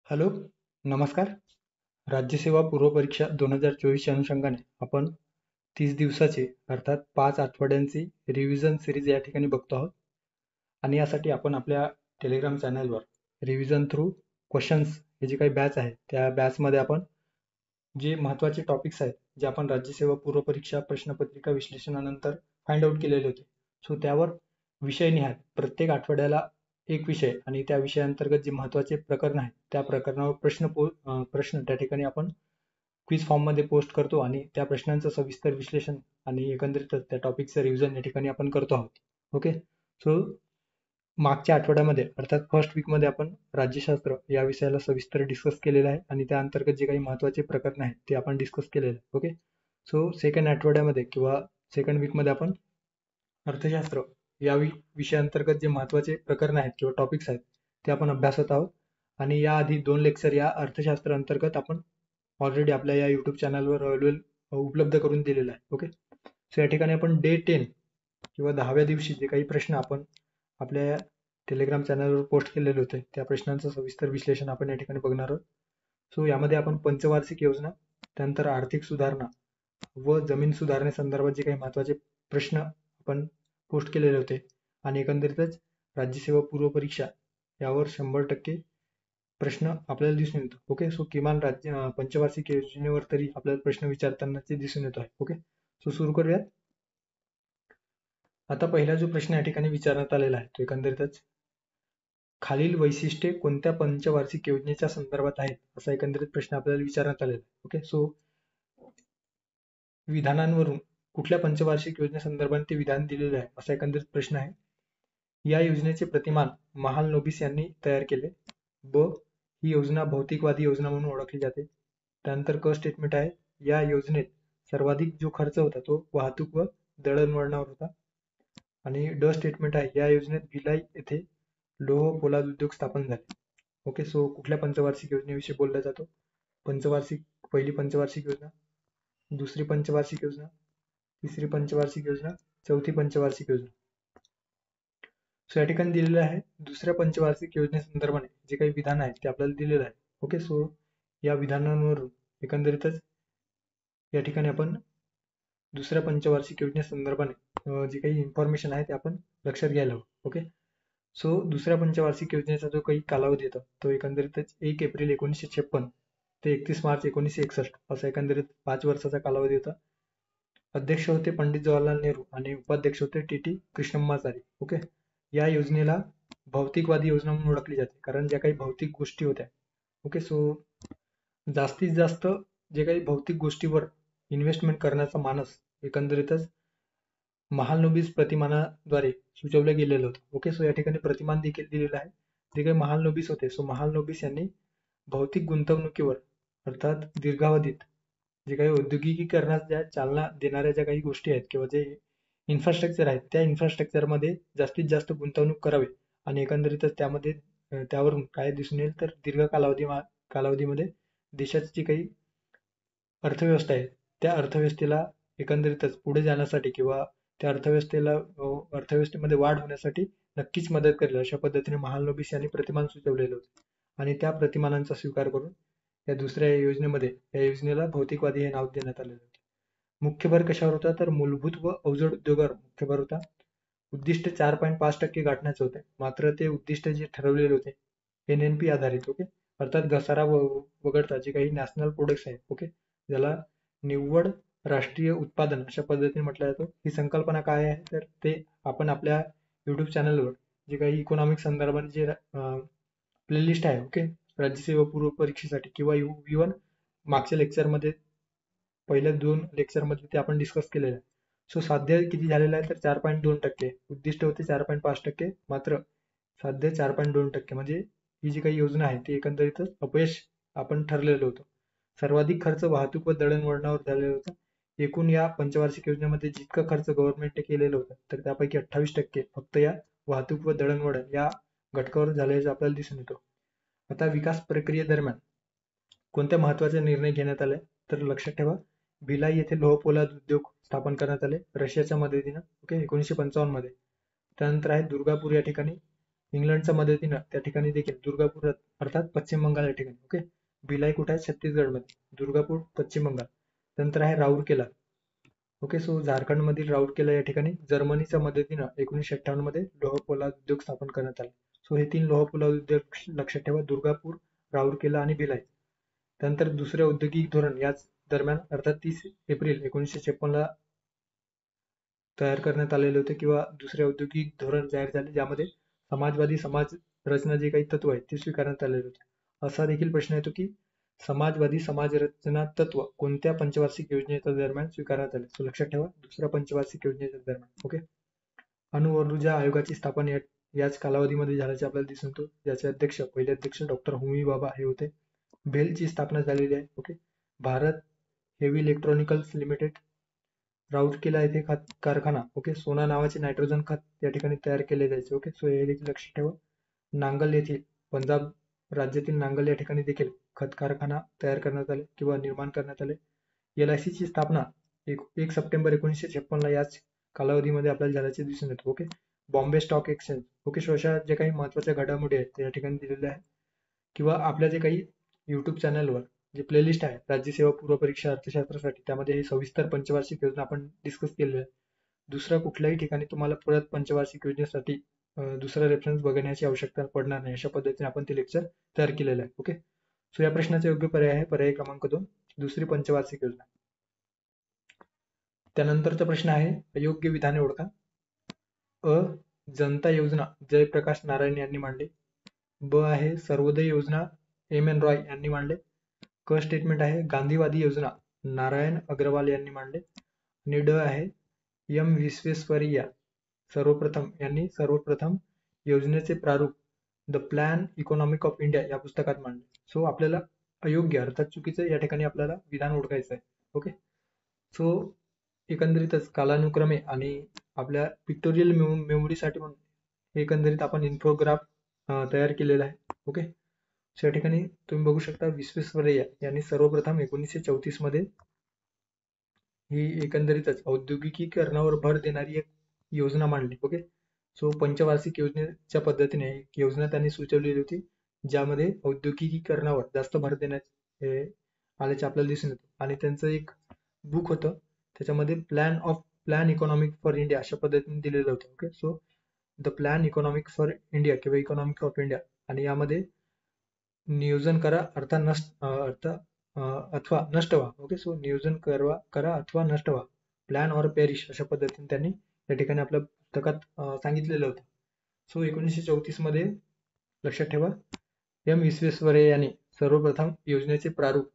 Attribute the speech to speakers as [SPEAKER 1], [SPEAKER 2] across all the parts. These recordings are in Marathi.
[SPEAKER 1] हॅलो, नमस्कार. राज्यसेवा पूर्व परीक्षा 2024च्या अनुषंगाने आपण 30 दिवसाची अर्थात 5 आठवड्यांची रिव्हिजन सिरीज या ठिकाणी बघतो आहोत. आणि यासाठी आपण आपल्या टेलिग्राम चॅनलवर रिव्हिजन थ्रू क्वेश्चन्स हे जे काही बॅच आहे त्या बॅचमध्ये आपण जे महत्त्वाचे टॉपिक्स आहेत जे आपण राज्यसेवा पूर्व परीक्षा प्रश्नपत्रिका विश्लेषणानंतर फाइंड आउट केलेले होते, सो त्यावर विषयनिहाय प्रत्येक आठवड्याला एक विषय आणि त्या विषयाअंतर्गत जे महत्त्वाचे प्रकरण आहे त्या प्रकरणावर प्रश्न त्या ठिकाणी आपण क्विज फॉर्ममध्ये पोस्ट करतो आणि त्या प्रश्नांचं सविस्तर विश्लेषण आणि एकंदरीतच त्या टॉपिकचं रिव्हिजन या ठिकाणी आपण करतो आहोत. ओके, सो मागच्या आठवड्यामध्ये अर्थात फर्स्ट वीकमध्ये आपण राज्यशास्त्र या विषयाला सविस्तर डिस्कस केलेलं आहे आणि त्या अंतर्गत जे काही महत्त्वाचे प्रकरण आहेत ते आपण डिस्कस केलेलं आहे. ओके, सो सेकंड आठवड्यामध्ये किंवा सेकंड वीकमध्ये आपण अर्थशास्त्र या विषयाअंतर्गत जे महत्त्वाचे प्रकरण आहेत किंवा टॉपिक्स आहेत ते आपण अभ्यासत आहोत. आणि याआधी 2 लेक्चर या अर्थशास्त्र अंतर्गत आपण ऑलरेडी आपल्या या युट्यूब चॅनलवर उपलब्ध करून दिलेलं आहे. ओके, सो या ठिकाणी आपण डे 10 किंवा 10व्या दिवशी जे काही प्रश्न आपण आपल्या टेलिग्राम चॅनलवर पोस्ट केलेले होते त्या प्रश्नांचं सविस्तर विश्लेषण आपण या ठिकाणी बघणार आहोत. सो यामध्ये आपण पंचवार्षिक योजना, त्यानंतर आर्थिक सुधारणा व जमीन सुधारणेसंदर्भात जे काही महत्त्वाचे प्रश्न आपण पोस्ट केलेले होते आणि एकंदरीतच राज्यसेवा पूर्व परीक्षा यावर 100% प्रश्न आपल्याला दिसून येतो. ओके, सो किमान पंचवार्षिक योजनेवर तरी आपल्याला प्रश्न विचारताना ते दिसून येतो आहे. ओके, सो सुरू करूयात. आता पहिला जो प्रश्न या ठिकाणी विचारण्यात आलेला आहे तो एकंदरीतच खालील वैशिष्ट्ये कोणत्या पंचवार्षिक योजनेच्या संदर्भात आहेत असा एकंदरीत प्रश्न आपल्याला विचारण्यात आलेला आहे. ओके, सो विधानांवरून कुठल्या पंचवार्षिक योजनेसंदर्भात ते विधान दिलेले आहे असा एकंदरीत प्रश्न आहे. या योजनेचे प्रतिमान महालनोबिस यांनी तयार केले. ही योजना भौतिकवादी योजना म्हणून ओळखली जाते. त्यानंतर क स्टेटमेंट आहे, या योजनेत सर्वाधिक जो खर्च होता तो वाहतूक व दळणवळणावर होता. आणि ड स्टेटमेंट आहे, या योजनेत भिलाई येथे लोह पोलाद उद्योग स्थापन झाले. ओके, सो कुठल्या पंचवार्षिक योजनेविषयी बोलला जातो? पहिली पंचवार्षिक योजना, दुसरी पंचवार्षिक योजना, तिसरी पंचवार्षिक योजना, चौथी पंचवार्षिक योजना. सो या ठिकाणी दिलेलं आहे दुसऱ्या पंचवार्षिक योजनेसंदर्भाने जे काही विधान आहे ते आपल्याला दिलेलं आहे. ओके, सो या विधानांवरून एकंदरीतच या ठिकाणी आपण दुसऱ्या पंचवार्षिक योजनेसंदर्भाने जे काही इन्फॉर्मेशन आहे ते आपण लक्षात घ्यायला हवं. ओके, सो दुसऱ्या पंचवार्षिक योजनेचा जो काही कालावधी होता तो एकंदरीतच 1 एप्रिल 1956 ते 31 मार्च 1961 असा एकंदरीत 5 वर्षाचा कालावधी होता. अध्यक्ष होते पंडित जवाहरलाल नेहरू आणि उपाध्यक्ष होते टी कृष्णम्माचारी. ओके, या योजनेला भौतिकवादी योजना म्हणून ओळखली जाते कारण ज्या काही भौतिक गोष्टी होत्या. ओके, सो जास्तीत जास्त जे काही भौतिक गोष्टीवर इन्व्हेस्टमेंट करण्याचा मानस एकंदरीतच महालनोबिस प्रतिमानाद्वारे सुचवलं गेलेलं होतं. ओके, सो या ठिकाणी प्रतिमान देखील दिलेलं आहे. जे काही महालनोबिस होते, सो महालनोबिस यांनी भौतिक गुंतवणुकीवर अर्थात दीर्घावधीत जे काही औद्योगिकीकरणात ज्या चालना देणाऱ्या ज्या काही गोष्टी आहेत किंवा जे इन्फ्रास्ट्रक्चर आहेत त्या इन्फ्रास्ट्रक्चरमध्ये जास्तीत जास्त गुंतवणूक करावी आणि एकंदरीतच त्यावरून काय दिसून येईल तर दीर्घ कालावधीमध्ये देशाची जी काही अर्थव्यवस्था आहे त्या अर्थव्यवस्थेला एकंदरीतच पुढे जाण्यासाठी किंवा त्या अर्थव्यवस्थेमध्ये वाढ होण्यासाठी नक्कीच मदत करेल अशा पद्धतीने महालनोबिस यांनी प्रतिमान सुचवलेलं होतं. आणि त्या प्रतिमानांचा स्वीकार करून या दुसऱ्या योजनेमध्ये या योजनेला भौतिकवादी हे नाव देण्यात आलेलं होतं. मुख्य भर कशावर होता तर मूलभूत व अवजड उद्योगावर मुख्य भर होता. उद्दिष्ट 4.5% गाठण्याचे होते, मात्र ते उद्दिष्ट जे ठरवलेले होते NNP आधारित. ओके, अर्थात घसारा वगळता जे काही नॅशनल प्रोडक्ट्स आहेत, ओके, ज्याला निव्वळ राष्ट्रीय उत्पादन अशा पद्धतीने म्हटलं जातं. ही संकल्पना काय आहे तर ते आपण आपल्या युट्यूब चॅनलवर जे काही इकॉनॉमिक संदर्भात जे प्लेलिस्ट आहे, ओके, राज्यसेवा पूर्व परीक्षेसाठी किंवा इव्हन मागच्या लेक्चरमध्ये पहिल्या 2 लेक्चरमध्ये ते आपण डिस्कस केलेलं आहे. सो साध्य किती झालेलं आहे तर 4.2%. उद्दिष्ट होते 4.5%, मात्र साध्य 4.2%. म्हणजे ही जी काही योजना आहे ती एकंदरीतच अपयश आपण ठरलेलं होतं. सर्वाधिक खर्च वाहतूक व दळणवळणावर झालेला होता. एकूण या पंचवार्षिक योजनेमध्ये जितका खर्च गव्हर्नमेंटने केलेला होता तर त्यापैकी 28% फक्त या वाहतूक व दळणवळण या घटकावर झाल्याचं आपल्याला दिसून येतो. आता विकास प्रक्रियेदरम्यान कोणत्या महत्वाचे निर्णय घेण्यात आले तर लक्षात ठेवा, भिलाई येथे लोह पोलाद उद्योग स्थापन करण्यात आले रशियाच्या मदतीनं. ओके, 1955 मध्ये. त्यानंतर आहे दुर्गापूर या ठिकाणी इंग्लंडच्या मदतीनं त्या ठिकाणी देखील दुर्गापूर अर्थात पश्चिम बंगाल या ठिकाणी. ओके, भिलाई कुठे आहे? छत्तीसगडमध्ये. दुर्गापूर पश्चिम बंगाल. त्यानंतर आहे राऊरकेला. ओके, सो झारखंड मधील राऊरकेला या ठिकाणी जर्मनीच्या मदतीनं 1958 मध्ये लोह पोलाद उद्योग स्थापन करण्यात आला. सो हे 3 लोह पोलाद उद्योग लक्षात ठेवा: दुर्गापूर, राऊरकेला आणि भिलाई. त्यानंतर दुसरे औद्योगिक धोरण याच दरम्यान अर्थात 30 एप्रिल 1956 ला तयार करण्यात आलेले होते किंवा दुसरे औद्योगिक धोरण जाहीर झाले, ज्यामध्ये समाजवादी समाज रचना जे काही तत्व आहेत ते स्वीकारण्यात आलेले होते. असा देखील प्रश्न येतो की समाजवादी समाज रचना तत्व कोणत्या पंचवार्षिक योजनेच्या दरम्यान स्वीकारण्यात आले? सो लक्षात ठेवा, दुसऱ्या पंचवार्षिक योजनेच्या दरम्यान. ओके, अणु ऊर्जा आयोगाची स्थापना याच कालावधीमध्ये झाल्याचे आपल्याला दिसून येतो, ज्याचे पहिले अध्यक्ष डॉक्टर होमी भाभा हे होते. भेलची स्थापना झालेली आहे. Okay, Bharat heavy इलेक्ट्रॉनिकल्स limited, Rourkela येथे खत कारखाना. ओके, सोना नावाचे नायट्रोजन खत या ठिकाणी तयार केले जायचे. ओके, सो हे देखील लक्षात ठेवा. नांगल येथील पंजाब राज्यातील नांगल या ठिकाणी देखील खत कारखाना तयार करण्यात आले किंवा निर्माण करण्यात आले. LIC ची स्थापना 1 सप्टेंबर 1956 ला याच कालावधीमध्ये आपल्याला झाल्याचे दिसून येते. Okay, Bombay stock exchange. Okay, so अशा जे काही महत्वाच्या घडामोडी आहेत ते या ठिकाणी दिलेल्या आहेत किंवा आपल्या जे काही युट्यूब चॅनलवर जे प्लेलिस्ट आहे राज्यसेवा पूर्व परीक्षा अर्थशास्त्रासाठी, त्यामध्ये हे सविस्तर पंचवार्षिक योजना आपण डिस्कस केलेली आहे. दुसऱ्या कुठल्याही ठिकाणी तुम्हाला परत पंचवार्षिक योजनेसाठी दुसरा रेफरन्स बघण्याची आवश्यकता पडणार नाही, अशा पद्धतीने आपण ते लेक्चर तयार केलेलं आहे. ओके, सो या प्रश्नाचा योग्य पर्याय आहे पर्याय क्रमांक 2, दुसरी पंचवार्षिक योजना. त्यानंतरचा प्रश्न आहे अयोग्य विधाने ओळखा. अ, जनता योजना जयप्रकाश नारायण यांनी मांडली. ब आहे सर्वोदय योजना MN रॉय यांनी मांडले. क स्टेटमेंट आहे गांधीवादी योजना नारायण अग्रवाल यांनी मांडले. आणि ड आहे M विश्वेश्वरैया सर्वप्रथम योजनेचे प्रारूप the plan economic of India या पुस्तकात मांडले. सो आपल्याला अयोग्य अर्थात चुकीचं या ठिकाणी आपल्याला विधान ओळखायचं आहे. ओके, सो एकंदरीतच कालानुक्रमे आणि आपल्या पिक्टोरियल मेमोरीसाठी म्हणून एकंदरीत आपण इन्फोग्राफ तयार केलेला आहे. ओके, सो या ठिकाणी तुम्ही बघू शकता विश्वेश्वरैया यांनी सर्वप्रथम 1934 मध्ये ही एकंदरीतच औद्योगिकीकरणावर भर देणारी एक योजना मांडली. ओके, सो पंचवार्षिक योजनेच्या पद्धतीने एक योजना त्यांनी सुचवलेली होती, ज्यामध्ये औद्योगिकीकरणावर जास्त भर देण्यात आल्याचे आपल्याला दिसून येतं. आणि त्यांचं एक बुक होतं, त्याच्यामध्ये प्लॅन इकॉनॉमिक फॉर इंडिया अशा पद्धतीने दिलेलं होतं. Okay, so the plan economic for India किंवा इकॉनॉमिक ऑफ इंडिया, आणि यामध्ये नियोजन करा अथवा नष्ट व्हा. ओके, सो नियोजन करा अथवा नष्ट व्हा, प्लॅन ऑर पेरिश अशा पद्धतीने त्यांनी या ठिकाणी आपल्या पुस्तकात सांगितलेलं होतं. सो 1934 मध्ये लक्षात ठेवा M विश्वेश्वरैया यांनी सर्वप्रथम योजनेचे प्रारूप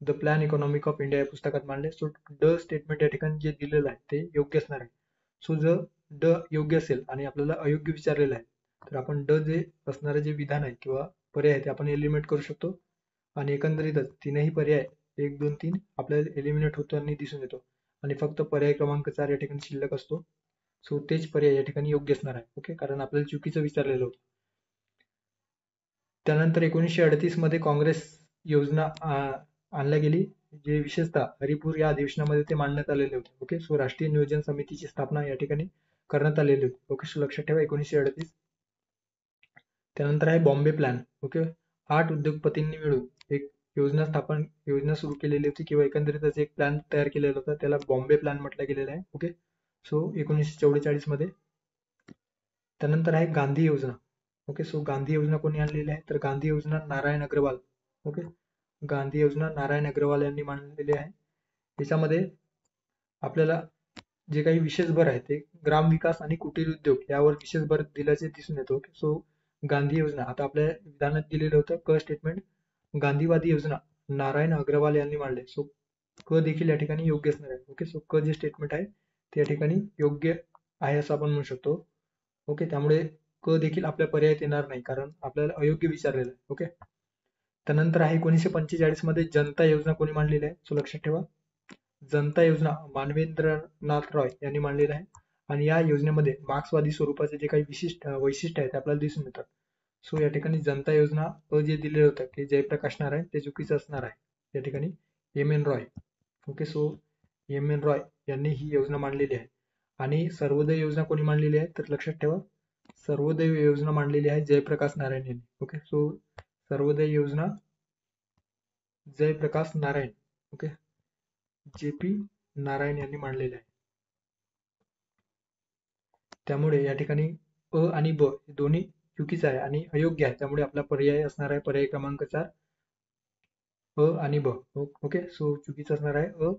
[SPEAKER 1] the plan economic of India या पुस्तकात मांडले. सो ड स्टेटमेंट या ठिकाणी जे दिलेलं आहे ते योग्य असणार आहे. सो जर ड योग्य असेल आणि आपल्याला अयोग्य विचारलेलं आहे, तर आपण ड जे असणारे जे विधान आहे किंवा पर्याय आहे ते आपण एलिमिनेट करू शकतो. आणि एकंदरीतच तीनही पर्याय 1, 2, 3 आपल्याला एलिमिनेट होताना दिसून येतो आणि फक्त पर्याय क्रमांक 4 या ठिकाणी शिल्लक असतो. सो तेच पर्याय या ठिकाणी योग्य असणार आहे. ओके, कारण आपल्याला चुकीचं विचारलेलं होतं. त्यानंतर 1938 मध्ये काँग्रेस योजना आणल्या गेली, जे विशेषतः हरिपूर या अधिवेशनामध्ये ते मांडण्यात आलेले होते. ओके, सो राष्ट्रीय नियोजन समितीची स्थापना या ठिकाणी करण्यात आलेली होती. ओके, सो लक्षात ठेवा 1938. त्यानंतर आहे बॉम्बे प्लॅन. ओके, 8 उद्योगपतींनी मिळून एक योजना सुरू केलेली होती किंवा एकंदरीतच एक प्लॅन तयार केलेला होता, त्याला बॉम्बे प्लॅन म्हटलं गेलेलं आहे. ओके, सो 1944 मध्ये. त्यानंतर आहे गांधी योजना. ओके, सो गांधी योजना कोणी आणलेली आहे, तर गांधी योजना नारायण अग्रवाल. ओके, गांधी योजना नारायण अग्रवाल यांनी मांडलेली आहे. याच्यामध्ये आपल्याला जे काही विशेष भर आहे ते ग्रामविकास आणि कुटीर उद्योग यावर विशेष भर दिल्याचे दिसून येतो. सो गांधी योजना आता आपल्या विधानात दिलेलं होतं क स्टेटमेंट गांधीवादी योजना नारायण अग्रवाल यांनी मांडले. सो क देखील या ठिकाणी योग्य असणार आहे. ओके, सो क जे स्टेटमेंट आहे ते या ठिकाणी योग्य आहे असं आपण म्हणू शकतो. ओके, त्यामुळे क देखील आपल्या पर्यायात येणार नाही कारण आपल्याला अयोग्य विचारलेलं आहे. ओके, त्यानंतर आहे 1945 मध्ये जनता योजना कोणी मांडलेली आहे, सो लक्षात ठेवा जनता योजना मानवेंद्रनाथ रॉय यांनी मांडलेली आहे. आणि या योजनेमध्ये मार्क्सवादी स्वरूपाचे जे काही वैशिष्ट्य आहेत ते आपल्याला दिसून येतात. सो या ठिकाणी जनता योजना जे दिलेलं होतं की जयप्रकाश नारायण ते चुकीचं असणार आहे. या ठिकाणी MN Roy. Okay, so MN Roy यांनी ही योजना मांडलेली आहे. आणि सर्वोदय योजना कोणी मांडलेली आहे, तर लक्षात ठेवा सर्वोदय योजना मांडलेली आहे जयप्रकाश नारायण यांनी. ओके, सो सर्वोदय योजना जयप्रकाश नारायण, ओके, JP नारायण यांनी मांडलेले आहे. त्यामुळे या ठिकाणी अ आणि ब दोन्ही चुकीचं आहे आणि अयोग्य आहे. त्यामुळे आपला पर्याय असणार आहे पर्याय क्रमांक 4 अ आणि ब. ओके, सो चुकीचं असणार आहे अ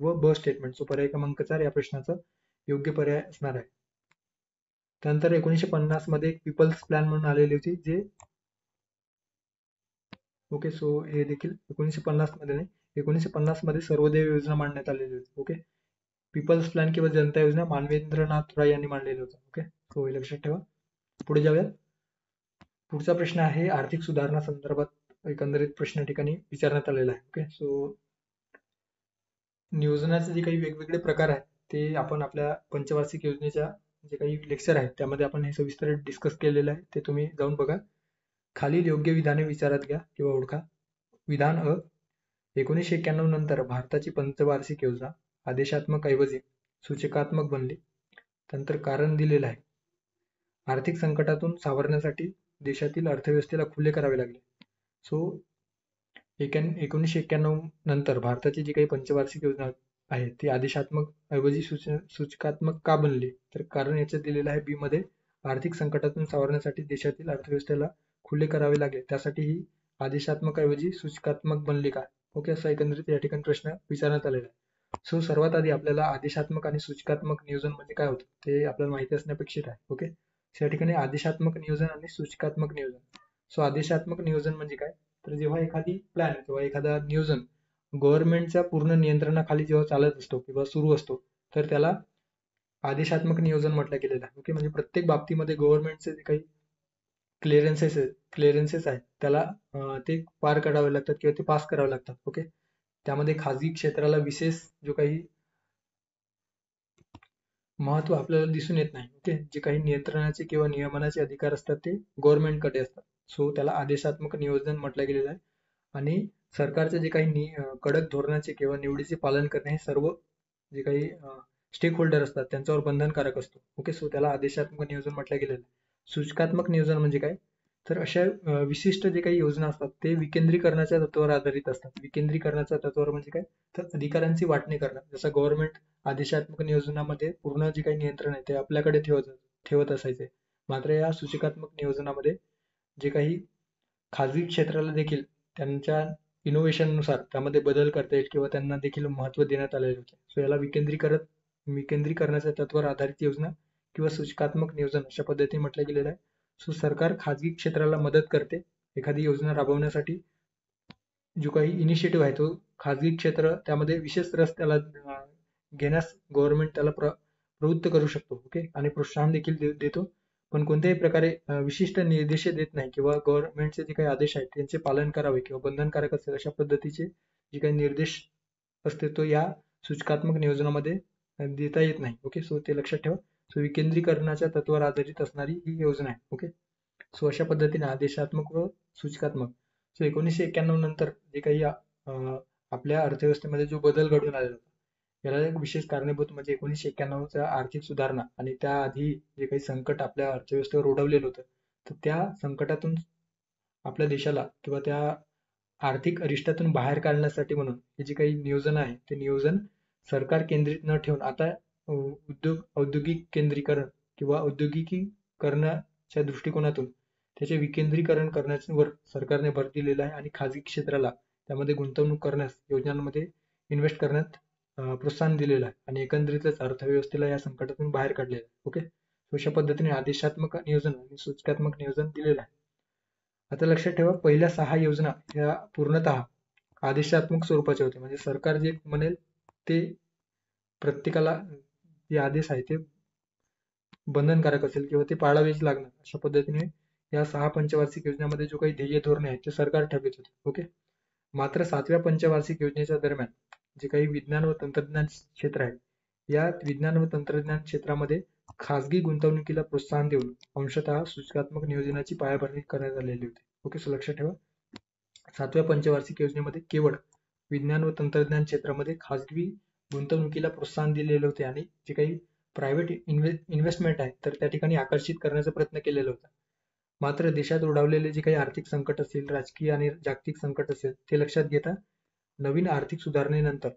[SPEAKER 1] व ब स्टेटमेंट. सो पर्याय क्रमांक 4 या प्रश्नाचा योग्य पर्याय असणार आहे. त्यानंतर 1950 मध्ये एक पीपल्स प्लॅन म्हणून आलेली होती जे ओके, सो हे देखील 1950 मध्ये नाही, 1950 मध्ये सर्वोदय योजना मांडण्यात आलेली होती. ओके, पीपल्स प्लॅन किंवा जनता योजना मानवेंद्रनाथ रॉय यांनी मांडलेली होती. ओके, सो हे लक्षात ठेवा. पुढे जाऊयात. पुढचा प्रश्न आहे आर्थिक सुधारणा संदर्भात एकंदरीत प्रश्न ठिकाणी विचारण्यात आलेला आहे. ओके, सो नियोजनाचे जे काही वेगवेगळे प्रकार आहेत ते आपण आपल्या पंचवार्षिक योजनेच्या जे काही लेक्चर आहेत त्यामध्ये आपण हे सविस्तर डिस्कस केलेलं आहे, ते तुम्ही जाऊन बघा. खालील योग्य विधाने विचारात घ्या किंवा ओळखा. विधान अ, 1991 नंतर भारताची पंचवार्षिक योजना आदेशात्मक ऐवजी सूचकात्मक बनली. त्यानंतर कारण दिलेलं आहे. आर्थिक संकटातून सावरण्यासाठी देशातील अर्थव्यवस्थेला खुले करावे लागले. सो 1991 नंतर भारताची जी काही पंचवार्षिक योजना आहे ती आदेशात्मक ऐवजी सूचकात्मक का बनली, तर कारण याच्यात दिलेलं आहे बी मध्ये, आर्थिक संकटातून सावरण्यासाठी देशातील अर्थव्यवस्थेला खुले करावे लागले, त्यासाठी ही आदेशात्मक ऐवजी सूचकात्मक बनली का. ओके, असा एकंदरीत या ठिकाणी प्रश्न विचारण्यात आलेला आहे. सो सर्वात आधी आपल्याला आदेशात्मक आणि सूचकात्मक नियोजन म्हणजे काय होतं ते आपल्याला माहिती असणे अपेक्षित आहे. ओके, या ठिकाणी आदेशात्मक नियोजन आणि सूचकात्मक नियोजन. सो आदेशात्मक नियोजन म्हणजे काय, तर जेव्हा एखादी प्लॅन किंवा एखादा नियोजन गव्हर्नमेंटच्या पूर्ण नियंत्रणाखाली जेव्हा चालत असतो किंवा सुरू असतो तर त्याला आदेशात्मक नियोजन म्हटलं गेलेलं आहे. ओके, म्हणजे प्रत्येक बाबतीमध्ये गव्हर्नमेंटचे जे काही क्लिअरन्सेस आहेत त्याला ते पार करावे लागतात किंवा ते पास करावे लागतात. ओके, त्यामध्ये खाजगी क्षेत्राला विशेष जो काही महत्व आपल्याला दिसून येत नाही. ओके, जे काही नियंत्रणाचे किंवा नियमनाचे अधिकार असतात ते गव्हर्नमेंटकडे असतात. सो त्याला आदेशात्मक नियोजन म्हटलं गेलेलं आहे. आणि सरकारचे जे काही कडक धोरणाचे किंवा निवडीचे पालन करणे हे सर्व जे काही स्टेक होल्डर असतात त्यांच्यावर बंधनकारक असतो. ओके, सो त्याला आदेशात्मक नियोजन म्हटलं गेलेलं आहे. सूचकात्मक नियोजन म्हणजे काय, तर अशा विशिष्ट जे काही योजना असतात ते विकेंद्रीकरणाच्या तत्वावर आधारित असतात. विकेंद्रीकरणाच्या तत्वावर म्हणजे काय, तर अधिकारांची वाटणी करणं. जसं गव्हर्नमेंट आदेशात्मक नियोजनामध्ये पूर्ण जे काही नियंत्रण आहे ते आपल्याकडे ठेवत असायचे, मात्र या सूचकात्मक नियोजनामध्ये जे काही खाजगी क्षेत्राला देखील त्यांच्या इनोव्हेशननुसार त्यामध्ये बदल करता येईल किंवा त्यांना देखील महत्त्व देण्यात आलेले होते. सो याला विकेंद्रीकरणाच्या तत्वावर आधारित योजना किंवा सूचकात्मक नियोजन अशा पद्धतीने म्हटलं गेलेलं आहे. सो सरकार खाजगी क्षेत्राला मदत करते एखादी योजना राबवण्यासाठी. जो काही इनिशिएटिव्ह आहे तो खाजगी क्षेत्र त्यामध्ये विशेष रस त्याला घेण्यास गव्हर्नमेंट त्याला प्रवृत्त करू शकतो. ओके, आणि प्रोत्साहन देखील देतो, पण कोणत्याही प्रकारे विशिष्ट निर्देश देत नाही किंवा गव्हर्नमेंटचे जे काही आदेश आहेत त्यांचे पालन करावे किंवा बंधनकारक असेल अशा पद्धतीचे जे काही निर्देश असते तो या सूचकात्मक नियोजनामध्ये देता येत नाही. ओके, सो ते लक्षात ठेवा. सो विकेंद्रीकरणाच्या तत्वावर आधारित असणारी ही योजना आहे. ओके, सो अशा पद्धतीने आदेशात्मक व सूचकात्मक. सो 1991 नंतर जे काही आपल्या अर्थव्यवस्थेमध्ये जो बदल घडून आलेला होता याला एक विशेष कारणीभूत म्हणजे 1991चा आर्थिक सुधारणा आणि त्याआधी जे काही संकट आपल्या अर्थव्यवस्थेवर ओढवलेलं होतं, तर त्या संकटातून आपल्या देशाला किंवा त्या आर्थिक अरिष्टातून बाहेर काढण्यासाठी म्हणून हे जे काही नियोजन आहे ते नियोजन सरकार केंद्रित न ठेवून आता औद्योगिक केंद्रीकरण किंवा औद्योगिकीकरणाच्या दृष्टिकोनातून त्याचे विकेंद्रीकरण करण्यावर सरकारने भर दिलेला आहे आणि खाजगी क्षेत्राला त्यामध्ये गुंतवणूक करण्यास योजनांमध्ये इन्व्हेस्ट करण्यात प्रोत्साहन दिलेलं आहे आणि एकंदरीतच अर्थव्यवस्थेला या संकटातून बाहेर काढलेलं आहे. ओके, अशा पद्धतीने आदेशात्मक नियोजन आणि सूचकात्मक नियोजन दिलेलं आहे. आता लक्षात ठेवा, पहिल्या 6 योजना ह्या पूर्णतः आदेशात्मक स्वरूपाचे होते, म्हणजे सरकार जे म्हणेल ते प्रत्येकाला जे आदेश आहे ते बंधनकारक असेल किंवा ते पाळावेच लागणार. अशा पद्धतीने या 6 पंचवार्षिक योजनेमध्ये जो काही ध्येय धोरणे आहेत ते सरकार ठरवित होते. ओके, मात्र 7व्या पंचवार्षिक योजनेच्या दरम्यान जे काही विज्ञान व तंत्रज्ञान क्षेत्र आहे या विज्ञान व तंत्रज्ञान क्षेत्रामध्ये खासगी गुंतवणुकीला प्रोत्साहन देऊन अंशतः सूचकात्मक नियोजनाची पायाभरणी करण्यात आलेली होती. ओके, सो लक्षात ठेवा, 7व्या पंचवार्षिक योजनेमध्ये केवळ विज्ञान व तंत्रज्ञान क्षेत्रामध्ये खासगी गुंतवणुकीला प्रोत्साहन दिलेले होते आणि जे काही प्रायव्हेट इन्व्हेस्टमेंट आहे तर त्या ठिकाणी आकर्षित करण्याचा प्रयत्न केलेला होता. मात्र देशात ओढावलेले जे काही आर्थिक संकट असेल, राजकीय आणि जागतिक संकट असेल ते लक्षात घेता नवीन आर्थिक सुधारणेनंतर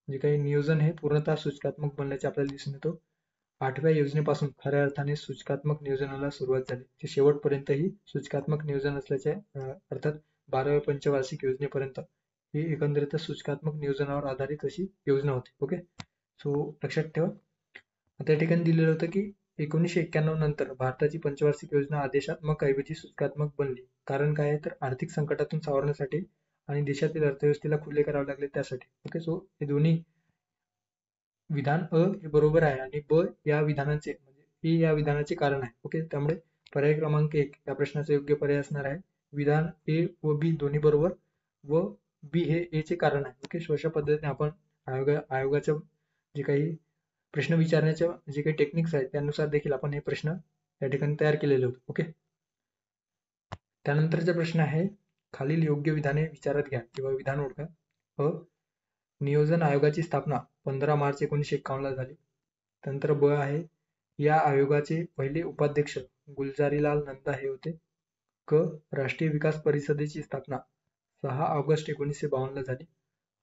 [SPEAKER 1] जे काही नियोजन हे पूर्णतः सूचकात्मक बनल्याचे आपल्याला दिसून येतो. 8व्या योजनेपासून खऱ्या अर्थाने सूचकात्मक नियोजनाला सुरुवात झाली. ते शेवटपर्यंतही सूचकात्मक नियोजन असल्याचे अर्थात 12व्या पंचवार्षिक योजनेपर्यंत ही एकंदरीतच सूचकात्मक नियोजनावर आधारित अशी योजना होती. ओके, सो लक्षात ठेवा. त्या ठिकाणी दिलेलं होतं की 1991 नंतर भारताची पंचवार्षिक योजना आदेशात्मक ऐवजी सूचकात्मक बनली. कारण काय आहे तर आर्थिक संकटातून सावरण्यासाठी आणि देशातील अर्थव्यवस्थेला खुले करावे लागले त्यासाठी. ओके, सो हे दोन्ही विधान अ हे बरोबर आहे आणि ब या विधानाचे म्हणजे ए या विधानाचे कारण आहे. ओके, त्यामुळे पर्याय क्रमांक 1 या प्रश्नाचा योग्य पर्याय असणार आहे. विधान ए व बी दोन्ही बरोबर व बी हे ए चे कारण आहे. ओके, सो अशा पद्धतीने आपण आयोगाच्या जे काही प्रश्न विचारण्याच्या जे काही टेक्निक्स आहेत त्यानुसार देखील आपण हे प्रश्न या ठिकाणी तयार केलेले होते. ओके, त्यानंतरचा प्रश्न आहे खालील योग्य विधाने विचारात घ्या किंवा विधान ओळखा. अ नियोजन आयोगाची स्थापना 15 मार्च 1951 ला झाली. त्यानंतर ब आहे या आयोगाचे पहिले उपाध्यक्ष गुलजारीलाल नंदा हे होते. क राष्ट्रीय विकास परिषदेची स्थापना 6 ऑगस्ट 1952 ला झाली.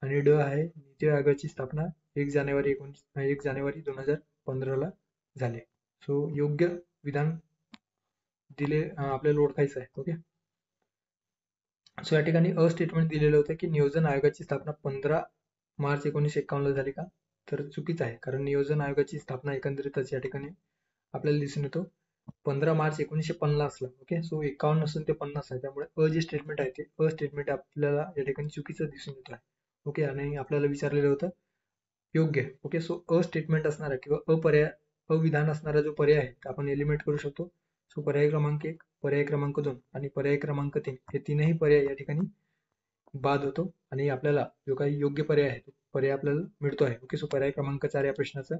[SPEAKER 1] आणि ड आहे नीती आयोगाची स्थापना 1 जानेवारी 2015 ला झाली. सो योग्य विधान दिले आपल्याला ओळखायचं आहे. ओके, सो या ठिकाणी अ स्टेटमेंट दिलेलं होतं की नियोजन आयोगाची स्थापना 15 मार्च 1951 ला झाली का, तर चुकीचं आहे. कारण नियोजन आयोगाची स्थापना एकंदरीतच या ठिकाणी आपल्याला दिसून येतो 15 मार्च 1950 ला. ओके, सो 51 नसून ते 50 आहे. त्यामुळे अ जे स्टेटमेंट आहे ते अ स्टेटमेंट आपल्याला या ठिकाणी चुकीचं दिसून येत आहे. ओके, आणि आपल्याला विचारलेलं होतं योग्य. ओके, सो अ स्टेटमेंट असणारा किंवा अविधान असणारा जो पर्याय आहे आपण एलिमिनेट करू शकतो. सो पर्याय क्रमांक 1, पर्याय क्रमांक 2 आणि पर्याय क्रमांक 3 हे तीनही पर्याय या ठिकाणी बाद होतो आणि आपल्याला जो काही योग्य पर्याय आहे तो पर्याय आपल्याला मिळतो आहे. ओके, सो पर्याय क्रमांक 4 या प्रश्नाचा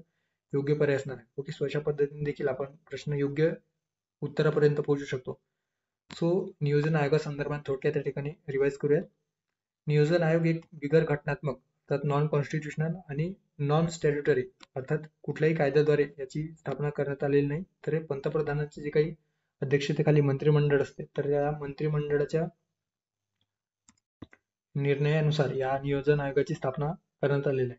[SPEAKER 1] योग्य पर्याय असणार आहे. ओके, सो अशा पद्धतीने देखील आपण प्रश्न योग्य उत्तरापर्यंत पोहोचू शकतो. सो नियोजन आयोगासंदर्भात थोडक्यात या ठिकाणी रिवाइज करूया. नियोजन आयोग एक बिगर घटनात्मक अर्थात नॉन कॉन्स्टिट्युशनल आणि नॉन स्टॅट्युटरी अर्थात कुठल्याही कायद्याद्वारे याची स्थापना करण्यात आलेली नाही. तर हे पंतप्रधानांचे जे काही अध्यक्षतेखाली मंत्रिमंडळ असते तर या मंत्रिमंडळाच्या निर्णयानुसार या नियोजन आयोगाची स्थापना करण्यात आलेली आहे.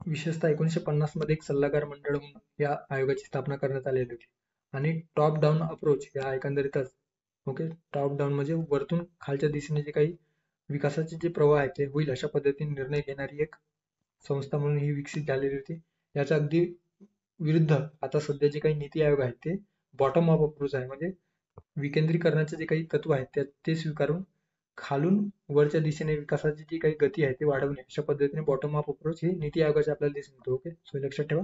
[SPEAKER 1] विशेषतः 1950 मध्ये एक सल्लागार मंडळ म्हणून या आयोगाची स्थापना करण्यात आलेली होती. आणि टॉप डाऊन अप्रोच या एकंदरीतच ओके, टॉप डाऊन म्हणजे वरतून खालच्या दिशेने जे काही विकासाचे जे प्रवाह आहेत ते होईल अशा पद्धतीने निर्णय घेणारी एक संस्था म्हणून ही विकसित झालेली होती. याच्या अगदी विरुद्ध आता सध्या जे काही नीती आयोग आहेत ते बॉटम अप अप्रोच आहे. म्हणजे विकेंद्रीकरणाचे जे काही तत्व आहेत ते स्वीकारून खालून वरच्या दिशेने विकासाची जी काही गती आहे ती वाढवणे अशा पद्धतीने बॉटम अप अप्रोच ही नीती आयोगाचे आपल्याला दिसून येतो. ओके, सो लक्षात ठेवा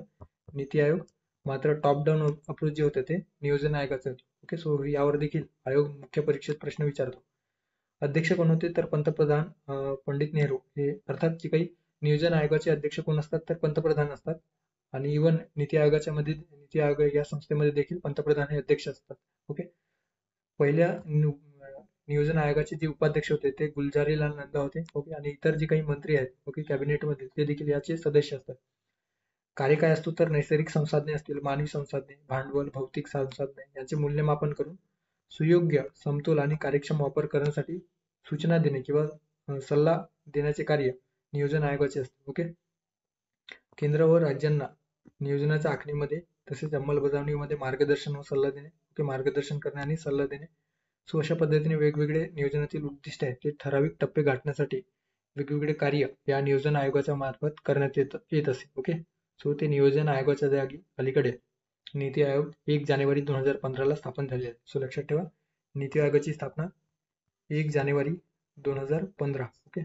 [SPEAKER 1] नीती आयोग. मात्र टॉप डाऊन अप्रोच जे होते ते नियोजन आयोगाचे होते. ओके, सो यावर देखील आयोग मुख्य परीक्षेत प्रश्न विचारतो. अध्यक्ष कोण होते तर पंतप्रधान पंडित नेहरू हे अर्थात जे काही नियोजन आयोगाचे अध्यक्ष कोण असतात तर पंतप्रधान असतात. आणि इव्हन नीती आयोगाच्या मध्ये नीती आयोग या संस्थेमध्ये देखील पंतप्रधान हे अध्यक्ष असतात. ओके, पहिल्या नियोजन आयोगाचे जे उपाध्यक्ष होते ते गुलजारीलाल नंदा होते. ओके, आणि इतर जे काही मंत्री आहेत ओके कॅबिनेटमध्ये ते देखील याचे सदस्य असतात. कार्य काय असतो तर नैसर्गिक संसाधने असतील, मानवी संसाधने, भांडवल, भौतिक संसाधने यांचे मूल्यमापन करून सुयोग्य, समतोल आणि कार्यक्षम वापर करण्यासाठी सूचना देणे किंवा सल्ला देण्याचे कार्य नियोजन आयोगाचे असते. ओके, केंद्र व राज्यांना नियोजनाच्या आखणीमध्ये तसेच अंमलबजावणीमध्ये मार्गदर्शन व सल्ला देणे, ओके मार्गदर्शन करणे आणि सल्ला देणे. सो अशा पद्धतीने वेगवेगळे नियोजनातील उद्दिष्ट आहेत ते ठराविक टप्पे गाठण्यासाठी वेगवेगळे कार्य या नियोजन आयोगाच्या मार्फत करण्यात येत असे. ओके, सो ते नियोजन आयोगाच्या जागी अलीकडे नीती आयोग 1 जानेवारी 2015 ला स्थापन झाले आहे. सो लक्षात ठेवा नीती आयोगाची स्थापना 1 जानेवारी 2015. ओके,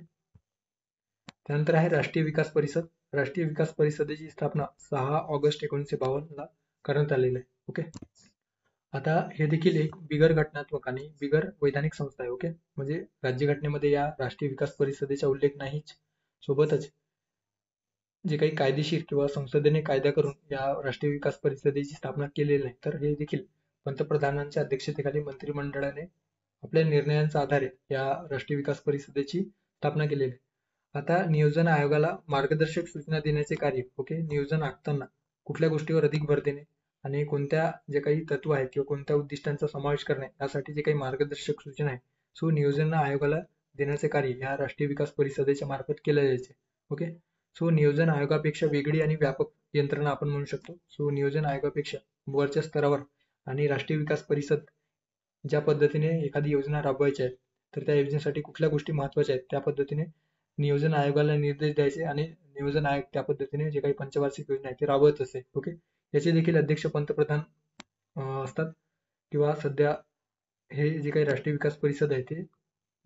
[SPEAKER 1] त्यानंतर आहे राष्ट्रीय विकास परिषद. राष्ट्रीय विकास परिषदेची स्थापना 6 ऑगस्ट 1952 ला करण्यात आलेली आहे. ओके, आता हे देखील एक बिगर घटनात्मक आणि बिगर वैधानिक संस्था आहे. ओके, म्हणजे राज्यघटनेमध्ये या राष्ट्रीय विकास परिषदेचा उल्लेख नाहीच. सोबतच जे काही कायदेशीर किंवा संसदेने कायदा करून या राष्ट्रीय विकास परिषदेची स्थापना केलेली नाही. तर हे देखील पंतप्रधानांच्या अध्यक्षतेखाली मंत्रिमंडळाने आपल्या निर्णयांच्या आधारे या राष्ट्रीय विकास परिषदेची स्थापना केलेली आहे. आता नियोजन आयोगाला मार्गदर्शक सूचना देण्याचे कार्य ओके नियोजन आखताना कुठल्या गोष्टीवर अधिक भर देणे आणि कोणत्या जे काही तत्व आहेत किंवा कोणत्या उद्दिष्टांचा समावेश करणे यासाठी जे काही मार्गदर्शक सूचना आहे सो नियोजन आयोगाला देण्याचे कार्य या राष्ट्रीय विकास परिषदेच्या मार्फत केले जायचे. ओके, सो नियोजन आयोगापेक्षा वेगळी आणि व्यापक यंत्रणा आपण म्हणू शकतो. सो नियोजन आयोगापेक्षा वरच्या स्तरावर आणि राष्ट्रीय विकास परिषद ज्या पद्धतीने एखादी योजना राबवायची आहे तर त्या योजनेसाठी कुठल्या गोष्टी महत्वाच्या आहेत त्या पद्धतीने नियोजन आयोगाला निर्देश द्यायचे आणि नियोजन आयोग त्या पद्धतीने जे काही पंचवार्षिक योजना आहे ते राबवत असते. ओके, याचे देखील अध्यक्ष पंतप्रधान असतात किंवा सध्या हे जे काही राष्ट्रीय विकास परिषद आहे ते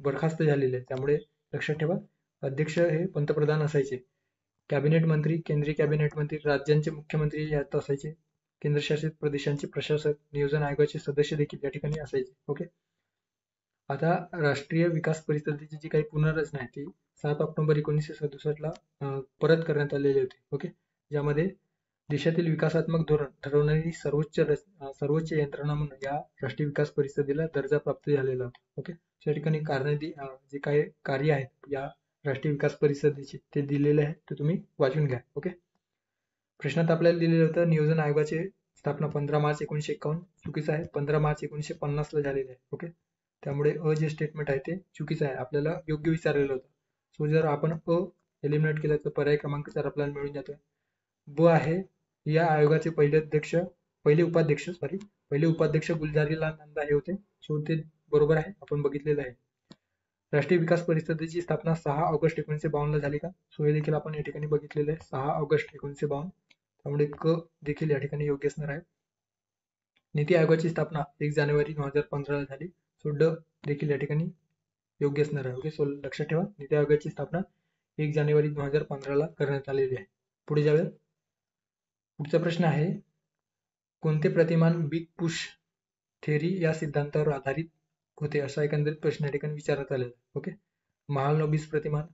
[SPEAKER 1] बरखास्त झालेले आहे, त्यामुळे लक्षात ठेवा अध्यक्ष हे पंतप्रधान असायचे. कॅबिनेट मंत्री, केंद्रीय कॅबिनेट मंत्री, राज्यांचे मुख्यमंत्री यात असायचे. केंद्रशासित प्रदेशांचे प्रशासक, नियोजन आयोगाचे सदस्य देखील या ठिकाणी असायचे. ओके, आता राष्ट्रीय विकास परिषदेची जी काही पुनर्रचना आहे ती 7 ऑक्टोबर 1967 ला परत करण्यात आलेली होती. ओके, ज्यामध्ये देशातील विकासात्मक धोरण ठरवणारी सर्वोच्च यंत्रणा म्हणून या राष्ट्रीय विकास परिषदेला दर्जा प्राप्त झालेला होता. ओके, या ठिकाणी जे काही कार्य आहेत या राष्ट्रीय विकास परिषदेचे ते दिलेले आहे ते तुम्ही वाचून घ्या. ओके, प्रश्नात आपल्याला दिलेलं होतं नियोजन आयोगाची स्थापना 15 मार्च 1951 चुकीचं आहे, 15 मार्च 1950 ला झालेली आहे. ओके, त्यामुळे जे स्टेटमेंट आहे ते चुकीचं आहे, आपल्याला योग्य विचारलेलं होतं. सो जर आपण एलिमिनेट केलं तर पर्याय क्रमांक 4 आपल्याला मिळून जातोय. ब आहे या आयोगाचे पहिले उपाध्यक्ष गुलजारीलाल नंदा हे होते. सो ते बरोबर आहे, आपण बघितलेलं आहे. राष्ट्रीय विकास परिषदेची स्थापना 6 ऑगस्ट 1952 ला झाली का? सो हे देखील आपण या ठिकाणी बघितलेलं आहे, 6 ऑगस्ट 1952. त्यामुळे क देखील या ठिकाणी योग्य असणार आहे. नीती आयोगाची स्थापना 1 जानेवारी 2015 ला झाली. सो ड देखील या ठिकाणी योग्य असणार आहे. ओके, सो लक्षात ठेवा नीती आयोगाची स्थापना 1 जानेवारी 2015 ला करण्यात आलेली आहे. पुढे जाऊया. पुढचा प्रश्न आहे कोणते प्रतिमान बिग पुश थेअरी या सिद्धांतावर आधारित होते असा एकंदरीत प्रश्न या ठिकाणी विचारण्यात आलेला. ओके, महालनोबिस प्रतिमान,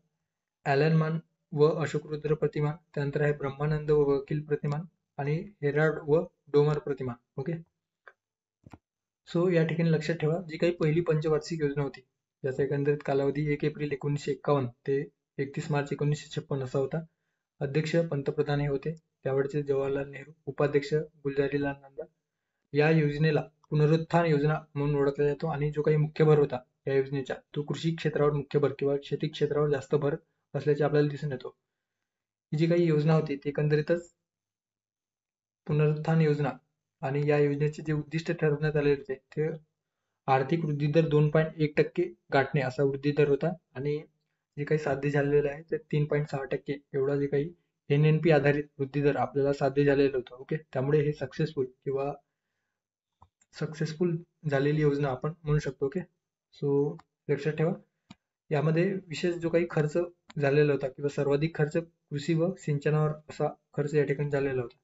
[SPEAKER 1] ॲलन व अशोक रुद्र प्रतिमान, त्यानंतर आहे ब्रह्मानंद व वकील प्रतिमान आणि हेराल्ड व डोमर प्रतिमान. ओके, सो या ठिकाणी लक्षात ठेवा जी काही पहिली पंचवार्षिक योजना होती ज्याचा एकंदरीत कालावधी 1 एप्रिल 1951 ते 31 मार्च 1956 असा होता. अध्यक्ष पंतप्रधान हे होते त्यावेळचे जवाहरलाल नेहरू, उपाध्यक्ष गुलजारीलाल नंदा. या योजनेला पुनरुत्थान योजना म्हणून ओळखला जातो आणि जो काही मुख्य भर होता या योजनेचा तो कृषी क्षेत्रावर मुख्य भर किंवा शेती क्षेत्रावर जास्त भर असल्याचे आपल्याला दिसून येतो. ही जी काही योजना होती ती एकंदरीतच पुनरुत्थान योजना आणि या योजनेचे जे उद्दिष्ट ठरवण्यात आलेले होते ते आर्थिक वृद्धी दर 2.1% गाठणे असा वृद्धी दर होता आणि जे काही साध्य झालेलं आहे ते 3.6% एवढा जे काही NNP आधारित वृद्धी दर आपल्याला साध्य झालेलं होतं. ओके, त्यामुळे हे सक्सेसफुल झालेली योजना आपण म्हणू शकतो. ओके, सो लक्षात ठेवा यामध्ये विशेष जो काही खर्च झालेला होता किंवा सर्वाधिक खर्च कृषी व सिंचनावर असा खर्च या ठिकाणी झालेला होता.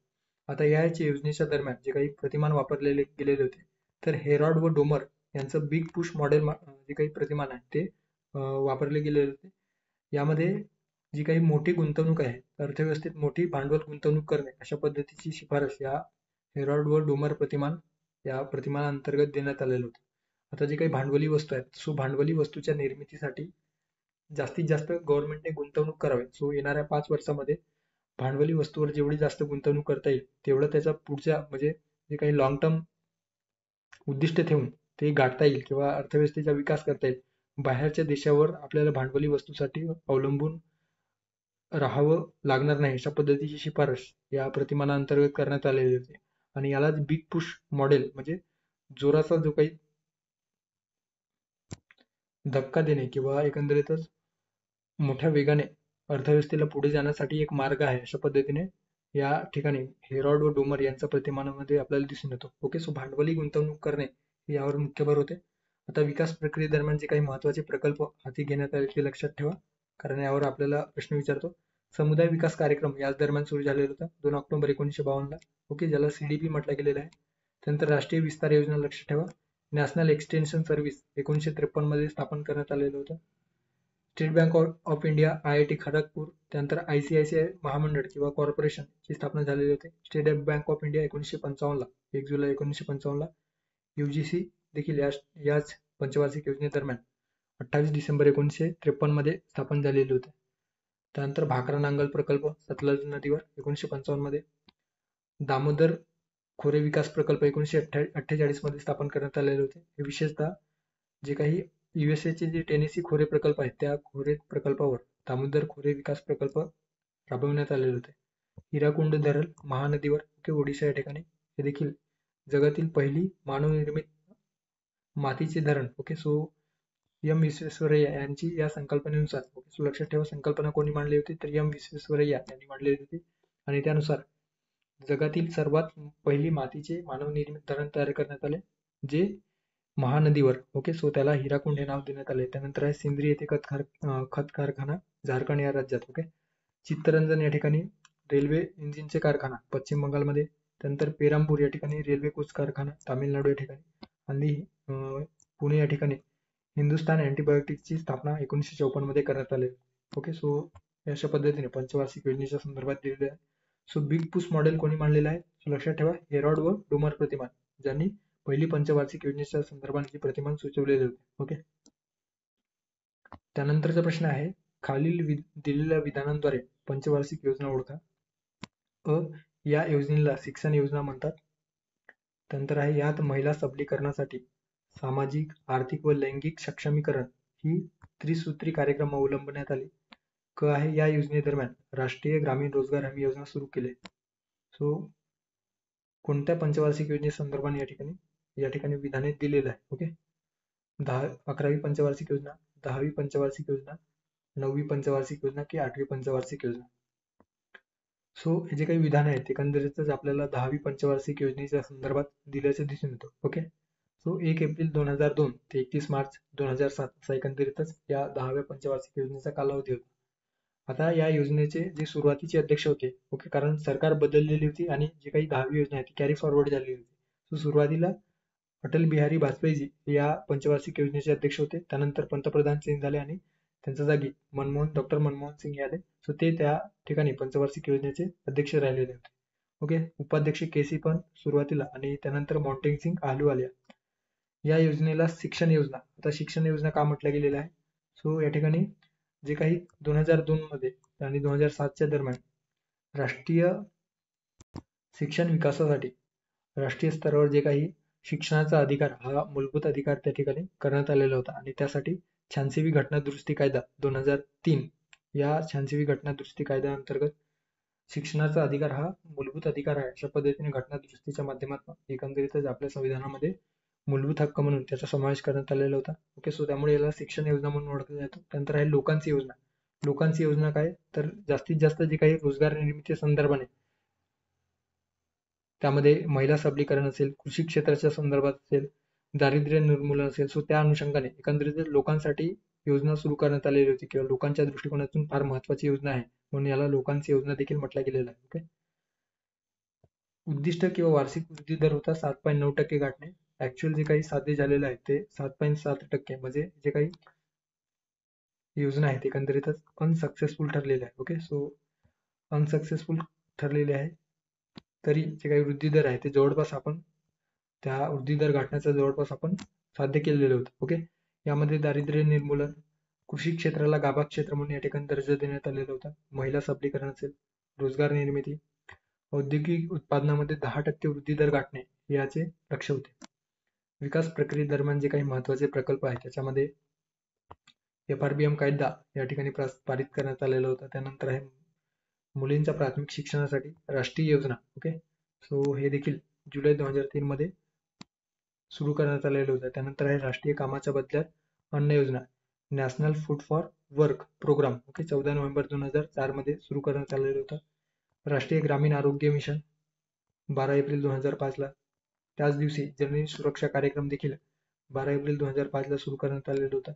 [SPEAKER 1] आता याच्या योजनेच्या दरम्यान जे काही प्रतिमान वापरलेले गेलेले होते तर हेरॉड व डोमर यांचं बिग पुश मॉडेल जे काही प्रतिमान आहे ते वापरले गेलेले होते. यामध्ये जी काही मोठी गुंतवणूक आहे अर्थव्यवस्थेत मोठी भांडवल गुंतवणूक करणे अशा पद्धतीची शिफारस या हेरॉड व डोमर प्रतिमान या प्रतिमानांतर्गत देण्यात आलेलं होतं. आता जे काही भांडवली वस्तू आहेत सो भांडवली वस्तूच्या निर्मितीसाठी जास्तीत जास्त गव्हर्नमेंटने गुंतवणूक करावी. सो येणाऱ्या 5 वर्षामध्ये भांडवली वस्तूवर जेवढी जास्त गुंतवणूक करता येईल तेवढं त्याचा पुढच्या म्हणजे जे काही लॉंग टर्म उद्दिष्ट ठेवून ते गाठता येईल किंवा अर्थव्यवस्थेचा विकास करता येईल. बाहेरच्या देशावर आपल्याला भांडवली वस्तूसाठी अवलंबून राहावं लागणार नाही अशा पद्धतीची शिफारस या प्रतिमानांतर्गत करण्यात आलेली होती आणि याला बिग पुश मॉडेल म्हणजे जोराचा जो काही धक्का देणे किंवा एकंदरीतच मोठ्या वेगाने अर्थव्यवस्थेला पुढे जाण्यासाठी एक मार्ग आहे अशा पद्धतीने या ठिकाणी हेरॉड व डोमर यांच्या प्रतिमानामध्ये आपल्याला दिसून येतो. ओके, सो भांडवली गुंतवणूक करणे यावर मुख्य भर होते. आता विकास प्रक्रियेदरम्यान जे काही महत्वाचे प्रकल्प हाती घेण्यात आले ते लक्षात ठेवा कारण यावर आपल्याला प्रश्न विचारतो. समुदाय विकास कार्यक्रम याच दरम्यान सुरू झालेला होता 2 ऑक्टोबर 1952 ला. ओके, ज्याला CDP म्हटलं गेलेलं आहे. त्यानंतर राष्ट्रीय विस्तार योजना लक्षात ठेवा. नॅशनल एक्सटेन्शन सर्व्हिस 1953 मध्ये स्थापन करण्यात आलेलं होतं. State bank of India, IIT Kharagpur, त्यानंतर ICICI महामंडळ किंवा कॉर्पोरेशन ची स्थापना झालेली होती. स्टेट बँक ऑफ इंडिया 1955 ला 1 जुलै 1955 ला. UGC देखील याच पंचवार्षिक योजनेदरम्यान 28 डिसेंबर 1953 मध्ये स्थापन झालेले होते. त्यानंतर भाकरा नांगल प्रकल्प सतलज नदीवर 1955 मध्ये. दामोदर खोरे विकास प्रकल्प 1948 मध्ये स्थापन करण्यात आलेले होते. हे विशेषतः जे काही USA चे जे टेनेसी खोरे प्रकल्प आहेत त्या खोरे प्रकल्पावर दामोदर खोरे विकास प्रकल्प राबवण्यात आलेले होते. हिराकुंड धरण महानदीवर ओडिशा या ठिकाणी हे देखील जगातील पहिली मानवनिर्मित मातीचे धरण. सो एम विश्वेश्वरय्या यांची या संकल्पनेनुसार सो लक्षात ठेवा, संकल्पना कोणी मांडली होती तर एम विश्वेश्वरय्या यांनी मांडली होती. आणि त्यानुसार जगातील सर्वात पहिली मातीचे मानवनिर्मित धरण तयार करण्यात आले, जे महानदीवर. सो त्याला हिराकुंड हे नाव देण्यात आले. त्यानंतर आहे सिंद्री येथे खत कारखाना झारखंड या राज्यात. चित्तरंजन या ठिकाणी रेल्वे इंजिनचे कारखाना पश्चिम बंगालमध्ये. त्यानंतर पेरांबूर या ठिकाणी रेल्वे कोच कारखाना तामिळनाडू या ठिकाणी. आणि पुणे या ठिकाणी हिंदुस्थान अँटीबायोटिक्सची स्थापना 1954 मध्ये करण्यात आली. सो अशा पद्धतीने पंचवार्षिक योजनेच्या संदर्भात दिलेले आहे. सो बिग पुश मॉडेल कोणी मांडलेलं आहे? सो लक्षात ठेवा, हेरॉड व डोमर प्रतिमान, ज्यांनी पहिली पंचवार्षिक योजनेच्या संदर्भात प्रतिमान सुचवलेले होते. त्यानंतरचा प्रश्न आहे, खालील दिलेल्या विधानांद्वारे पंचवार्षिक योजना ओळखा. या योजनेला शिक्षण योजना म्हणतात. त्यानंतर आहे, यात महिला सबलीकरणासाठी सामाजिक, आर्थिक व लैंगिक सक्षमीकरण ही त्रिसूत्री कार्यक्रम अवलंबण्यात आले. आहे, या योजनेदरम्यान राष्ट्रीय ग्रामीण रोजगार हमी योजना सुरू केली. सो कोणत्या पंचवार्षिक योजने संदर्भाने या ठिकाणी विधाने दिलेलं आहे. 11वी पंचवार्षिक योजना, 10वी पंचवार्षिक योजना, 9वी पंचवार्षिक योजना की 8वी पंचवार्षिक योजना. सो हे जे काही विधान आहेत एकंदरीतच आपल्याला 10वी पंचवार्षिक योजनेच्या संदर्भात दिल्याचे दिसून येतो. सो 1 एप्रिल 2002 ते 31 मार्च 2007 असा एकंदरीतच या 10व्या पंचवार्षिक योजनेचा कालावधी होता. आता या योजनेचे जे सुरुवातीचे अध्यक्ष होते, कारण सरकार बदललेली होती आणि जे काही 10वी योजना आहे ती कॅरी फॉरवर्ड झालेली होती. सो सुरुवातीला अटल बिहारी वाजपेयीजी या पंचवार्षिक योजनेचे अध्यक्ष होते. त्यानंतर पंतप्रधान चेंज झाले आणि त्यांच्या जागी डॉक्टर मनमोहन सिंग आले. सो ते त्या ठिकाणी पंचवार्षिक योजनेचे अध्यक्ष राहिलेले होते. उपाध्यक्ष केसी पण सुरुवातीला आणि त्यानंतर मॉन्टेग आलूवालिया. या योजनेला शिक्षण योजना, आता शिक्षण योजना का म्हटलं गेलेलं आहे? सो या ठिकाणी जे काही 2002 मध्ये आणि 2007च्या दरम्यान राष्ट्रीय शिक्षण विकासासाठी राष्ट्रीय स्तरावर जे काही शिक्षणाचा अधिकार हा मूलभूत अधिकार त्या ठिकाणी करण्यात आलेला होता. आणि त्यासाठी 86वी घटना दुरुस्ती कायदा 2003 या 86वी घटना दुरुस्ती कायद्याअंतर्गत शिक्षणाचा अधिकार हा मूलभूत अधिकार आहे अशा पद्धतीने घटना दुरुस्तीच्या माध्यमातून एकंदरीतच आपल्या संविधानामध्ये मूलभूत हक्क म्हणून त्याचा समावेश करण्यात आलेला होता. सो त्यामुळे याला शिक्षण योजना म्हणून ओळखलं जातं. त्यानंतर आहे लोकांची योजना. लोकांची योजना काय तर जास्तीत जास्त जे काही रोजगार निर्मिती संदर्भाने त्यामध्ये महिला सबलीकरण असेल, कृषी क्षेत्राच्या संदर्भात असेल, दारिद्र्य निर्मूलन असेल, सो त्या अनुषंगाने एकंदरीत लोकांसाठी योजना सुरू करण्यात आलेली होती किंवा लोकांच्या दृष्टिकोनातून फार महत्वाची योजना आहे म्हणून याला लोकांची योजना देखील म्हटलं गेलेलं आहे. उद्दिष्ट किंवा वार्षिक वृद्धी दर होता 7.9% गाठणे. ऍक्च्युअल जे काही साध्य झालेलं आहे ते 7.7%, म्हणजे जे काही योजना आहेत एकंदरीतच अनसक्सेसफुल ठरलेले आहे. सो अनसक्सेसफुल ठरलेले आहे, तरी जे काही वृद्धी दर आहे ते जवळपास आपण त्या वृद्धी दर गाठण्याचा जवळपास आपण साध्य केलेलं होतं. यामध्ये दारिद्र्य निर्मूलन, कृषी क्षेत्राला गाभा क्षेत्र म्हणून या ठिकाणी दर्जा देण्यात आलेला होता. महिला सबलीकरण असेल, रोजगार निर्मिती, औद्योगिक उत्पादनामध्ये 10% वृद्धी दर गाठणे याचे लक्ष होते. विकास प्रक्रियेदरम्यान जे काही महत्वाचे प्रकल्प आहेत त्याच्यामध्ये FRBM कायदा या ठिकाणी पारित करण्यात आलेला होता. त्यानंतर आहे मुलींच्या प्राथमिक शिक्षणासाठी राष्ट्रीय योजना. सो हे देखील जुलै 2003 मध्ये सुरू करण्यात आलेलं होतं. त्यानंतर आहे राष्ट्रीय कामाच्या बदल्यात अन्न योजना, national food for work programme. 14 November 2004 मध्ये सुरू करण्यात आलेलं होतं. राष्ट्रीय ग्रामीण आरोग्य मिशन 12 एप्रिल 2005 ला. त्याच दिवशी जननी सुरक्षा कार्यक्रम देखील 12 एप्रिल 2005 ला सुरू करण्यात आलेलं होतं.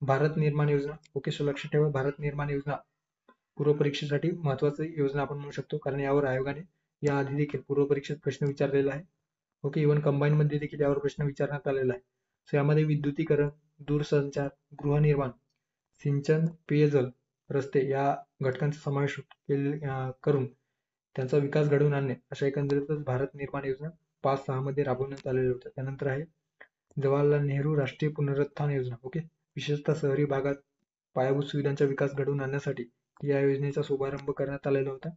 [SPEAKER 1] भारत निर्माण योजना. सो लक्षात ठेवा, भारत निर्माण योजना पूर्व परीक्षेसाठी महत्वाची योजना आपण म्हणू शकतो, कारण यावर आयोगाने याआधी देखील पूर्व परीक्षेत प्रश्न विचारलेला आहे. इव्हन कंबाईन मध्ये देखील यावर प्रश्न विचारण्यात आलेला आहे. सो यामध्ये विद्युतीकरण, दूरसंचार, गृहनिर्माण, सिंचन, पेयजल, रस्ते या घटकांचा समावेश करून त्यांचा विकास घडवून आणणे अशा एकंदरीतच भारत निर्माण योजना 5-6 मध्ये राबवण्यात आलेलं होतं. त्यानंतर आहे जवाहरलाल नेहरू राष्ट्रीय पुनरुत्थान योजना. विशेषतः शहरी भागात पायाभूत सुविधांचा विकास घडवून आणण्यासाठी या योजनेचा शुभारंभ करण्यात आलेला होता.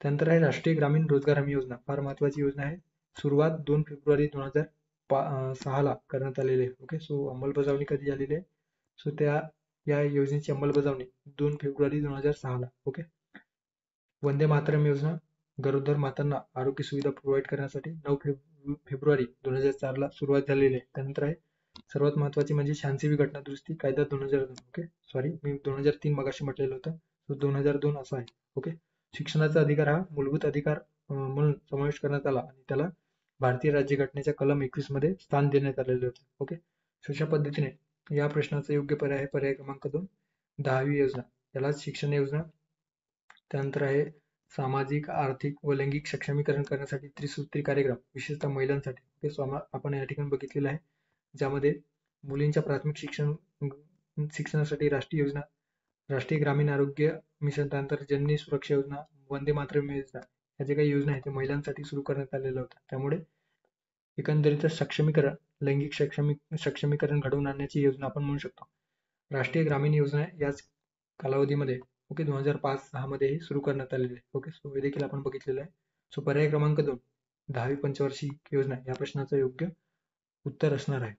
[SPEAKER 1] त्यानंतर आहे राष्ट्रीय ग्रामीण रोजगार हमी योजना, फार महत्वाची योजना आहे. सुरुवात 2 फेब्रुवारी 2006 करण्यात आलेली आहे. ओके, सो अंमलबजावणी कधी झालेली आहे? सो या योजनेची अंमलबजावणी 2 फेब्रुवारी 2006. ओके. वंदे मातरम योजना, गरोदर मातांना आरोग्य सुविधा प्रोव्हाइड करण्यासाठी 9 फेब्रुवारी 2004 सुरुवात झालेली आहे. त्यानंतर आहे सर्वात महत्वाची म्हणजे शांती घटना दुरुस्ती कायदा 2002. ओके, सॉरी मी 2003 मगाशी म्हटलेलं होतं, तो 2002 असा आहे. ओके. शिक्षणाचा अधिकार हा मूलभूत अधिकार म्हणून समावेश करण्यात आला आणि त्याला भारतीय राज्यघटनेच्या कलम 21 मध्ये स्थान देण्यात आलेले होते. ओके, अशा पद्धतीने या प्रश्नाचा योग्य पर्याय आहे पर्याय क्रमांक 2, 10वी योजना, यालाच शिक्षण योजना. त्यानंतर आहे सामाजिक, आर्थिक व लैंगिक सक्षमीकरण करण्यासाठी त्रिसूत्री कार्यक्रम, विशेषतः महिलांसाठी. हे आपण या ठिकाणी बघितलेलं आहे, ज्यामध्ये मुलींच्या प्राथमिक शिक्षणासाठी राष्ट्रीय योजना, राष्ट्रीय ग्रामीण आरोग्य मिशन, त्यानंतर जननी सुरक्षा योजना, वंदे मातरम योजना, या जे काही योजना आहेत ते महिलांसाठी सुरू करण्यात आलेल्या होत्या. त्यामुळे एकंदरीत सक्षमीकरण, लैंगिक सक्षमीकरण घडवून आणण्याची योजना आपण म्हणू शकतो. राष्ट्रीय ग्रामीण योजना याच कालावधीमध्ये ओके 2005-6 मध्ये सुरू करण्यात आलेली आहे. ओके, सो हे देखील आपण बघितलेलं आहे. सो पर्याय क्रमांक 2, 10वी पंचवार्षिक योजना या प्रश्नाचं योग्य उत्तर असणार आहे.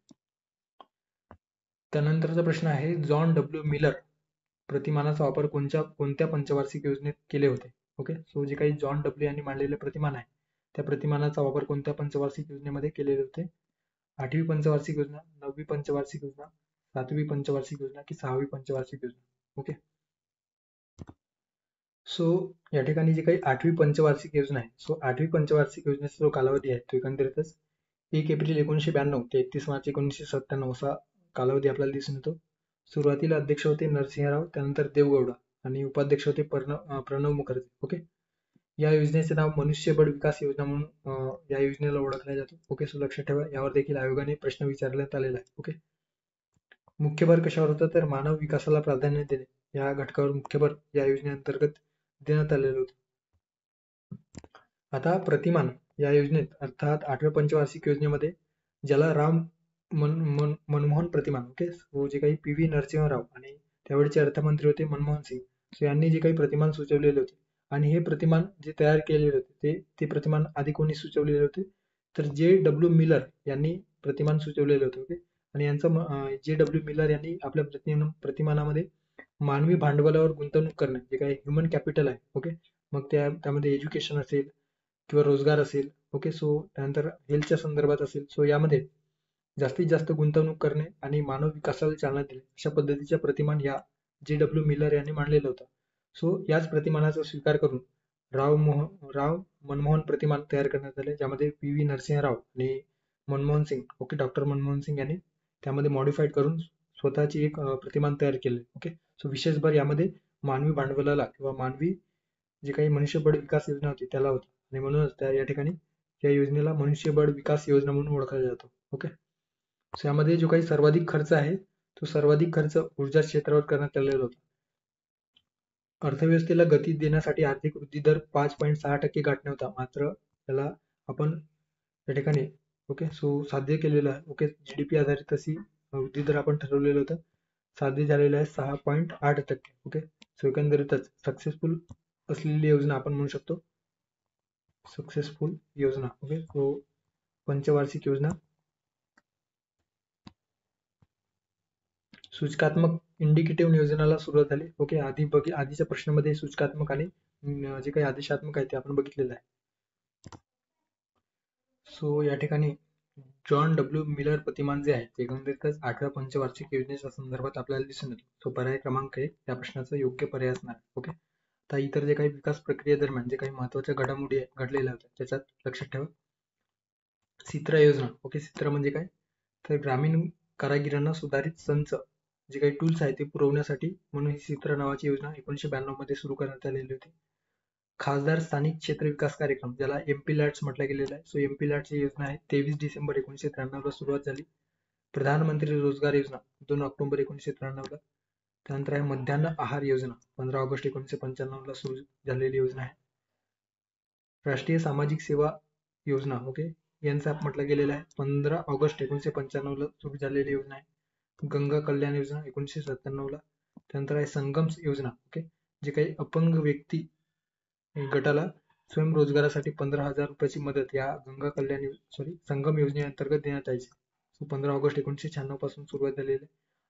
[SPEAKER 1] त्यानंतरचा प्रश्न आहे, जॉन डब्ल्यू मिलर प्रतिमानाचा वापर कोणत्या पंचवार्षिक योजनेत केले होते? ओके, सो जे काही जॉन डब्ल्यू यांनी मांडलेले प्रतिमान आहे त्या प्रतिमानाचा वापर कोणत्या पंचवार्षिक योजनेमध्ये केलेले होते? 8वी पंचवार्षिक योजना, 9वी पंचवार्षिक योजना, 7वी पंचवार्षिक योजना की 6वी पंचवार्षिक योजना? ओके, सो या ठिकाणी जी काही 8वी पंचवार्षिक योजना आहे, सो 8वी पंचवार्षिक योजनेचा जो कालावधी आहे तो एकंदरीतच 1 एप्रिल 1992 ते 31 मार्च 1997 असा कालावधी आपल्याला दिसून येतो. सुरुवातीला अध्यक्ष होते नरसिंहराव, त्यानंतर देवगौडा आणि उपाध्यक्ष होते प्रणव मुखर्जी. ओके, या योजनेचे नाव मनुष्यबळ विकास योजना म्हणून या योजनेला ओळखल्या जातो. ओके, सो लक्षात ठेवा, यावर देखील आयोगाने प्रश्न विचारण्यात आलेला आहे. ओके, मुख्य भर कशावर होता तर मानव विकासाला प्राधान्य देणे या घटकावर मुख्य भर या योजनेअंतर्गत देण्यात आलेलं होतं. आता प्रतिमान या योजनेत अर्थात 8व्या पंचवार्षिक योजनेमध्ये ज्याला राम मनमोहन प्रतिमान, ओके, जे काही PV नरसिंहराव आणि त्यावेळेचे अर्थमंत्री होते मनमोहन सिंग, सो यांनी जे काही प्रतिमान सुचवलेले होते आणि हे प्रतिमान जे तयार केलेले होते ते प्रतिमान आधी कोणी सुचवलेले होते तर JW मिलर यांनी प्रतिमान सुचवलेले होते. ओके, आणि यांचं JW मिलर यांनी आपल्या प्रतिमानामध्ये मानवी भांडवलावर गुंतवणूक करणे जे काही ह्युमन कॅपिटल आहे, ओके, मग त्यामध्ये एज्युकेशन असेल किंवा रोजगार असेल, ओके, सो त्यानंतर हेल्थच्या संदर्भात असेल, सो यामध्ये जास्तीत जास्त गुंतवणूक करणे आणि मानव विकासाला चालना देणे अशा पद्धतीच्या प्रतिमान या JW मिलर यांनी मांडलेलं होतं. सो याच प्रतिमानाचा स्वीकार करून राव मनमोहन प्रतिमान तयार करण्यात आले, ज्यामध्ये PV नरसिंहराव आणि मनमोहन सिंग, ओके, डॉक्टर मनमोहन सिंग यांनी त्यामध्ये मॉडिफाईड करून स्वतःची एक प्रतिमान तयार केले. ओके, सो विशेष भर यामध्ये मानवी भांडवलाला किंवा मानवी जे काही मनुष्यबळ विकास योजना होती त्याला होती आणि म्हणूनच या ठिकाणी या योजनेला मनुष्यबळ विकास योजना म्हणून ओळखला जातो. ओके, सो यामध्ये जो काही सर्वाधिक खर्च आहे तो सर्वाधिक खर्च ऊर्जा क्षेत्रावर करण्यात आलेला होता. अर्थव्यवस्थेला गती देण्यासाठी आर्थिक वृद्धी दर 5.6% गाठणे होता, मात्र त्याला आपण या ठिकाणी ओके सो साध्य केलेलं आहे. ओके, GDP आधारित अशी वृद्धी दर आपण ठरवलेलं होतं, साध्य झालेलं आहे 6.8%. ओके, सो एकंदरीतच सक्सेसफुल असलेली योजना आपण म्हणू शकतो, सक्सेसफुल योजना. ओके, सो पंचवार्षिक योजना. सूचकात्मक इंडिकेटिव्ह नियोजनाला सुरुवात झाली. ओके, आधीच्या प्रश्नामध्ये सूचकात्मक आणि जे काही आदेशात्मक आहे ते आपण बघितलेलं आहे. सो या ठिकाणी जॉन डब्ल्यू मिलर प्रतिमान जे आहे ते एकंदरीतच 8व्या पंचवार्षिक योजनेच्या संदर्भात आपल्याला दिसून येतो. सो पर्याय क्रमांक 1 या प्रश्नाचा योग्य पर्याय असणार. ओके, आता इतर जे काही विकास प्रक्रियेदरम्यान जे काही महत्वाच्या घडामोडी घडलेल्या होत्या त्याच्यात लक्षात ठेवा, सित्रा योजना. ओके, सित्रा म्हणजे काय तर ग्रामीण कारागिरांना सुधारित संच जे काही टूल्स आहेत ते पुरवण्यासाठी म्हणून ही सित्रा नावाची योजना 1992 मध्ये सुरू करण्यात आलेली होती. खासदार स्थानिक क्षेत्र विकास कार्यक्रम ज्याला MPLADS म्हटलं गेलेलं आहे. सो MPLADS ही योजना आहे 23 डिसेंबर 1993 ला सुरुवात झाली. प्रधानमंत्री रोजगार योजना 2 ऑक्टोबर 1993 ला. त्यानंतर आहे मध्यान्ह आहार योजना 15 ऑगस्ट 1995 ला सुरू झालेली योजना आहे. राष्ट्रीय सामाजिक सेवा योजना, ओके, यांचा म्हटलं गेलेलं आहे 15 ऑगस्ट 1995 ला सुरू झालेली योजना आहे. गंगा कल्याण योजना 1997 ला. त्यानंतर आहे संगम योजना, ओके, जे काही अपंग व्यक्ती गटाला स्वयंरोजगारासाठी 15,000 रुपयाची मदत या गंगा कल्याण संगम योजनेअंतर्गत देण्यात यायची. 15 ऑगस्ट 1996 पासून सुरुवात झालेली आहे.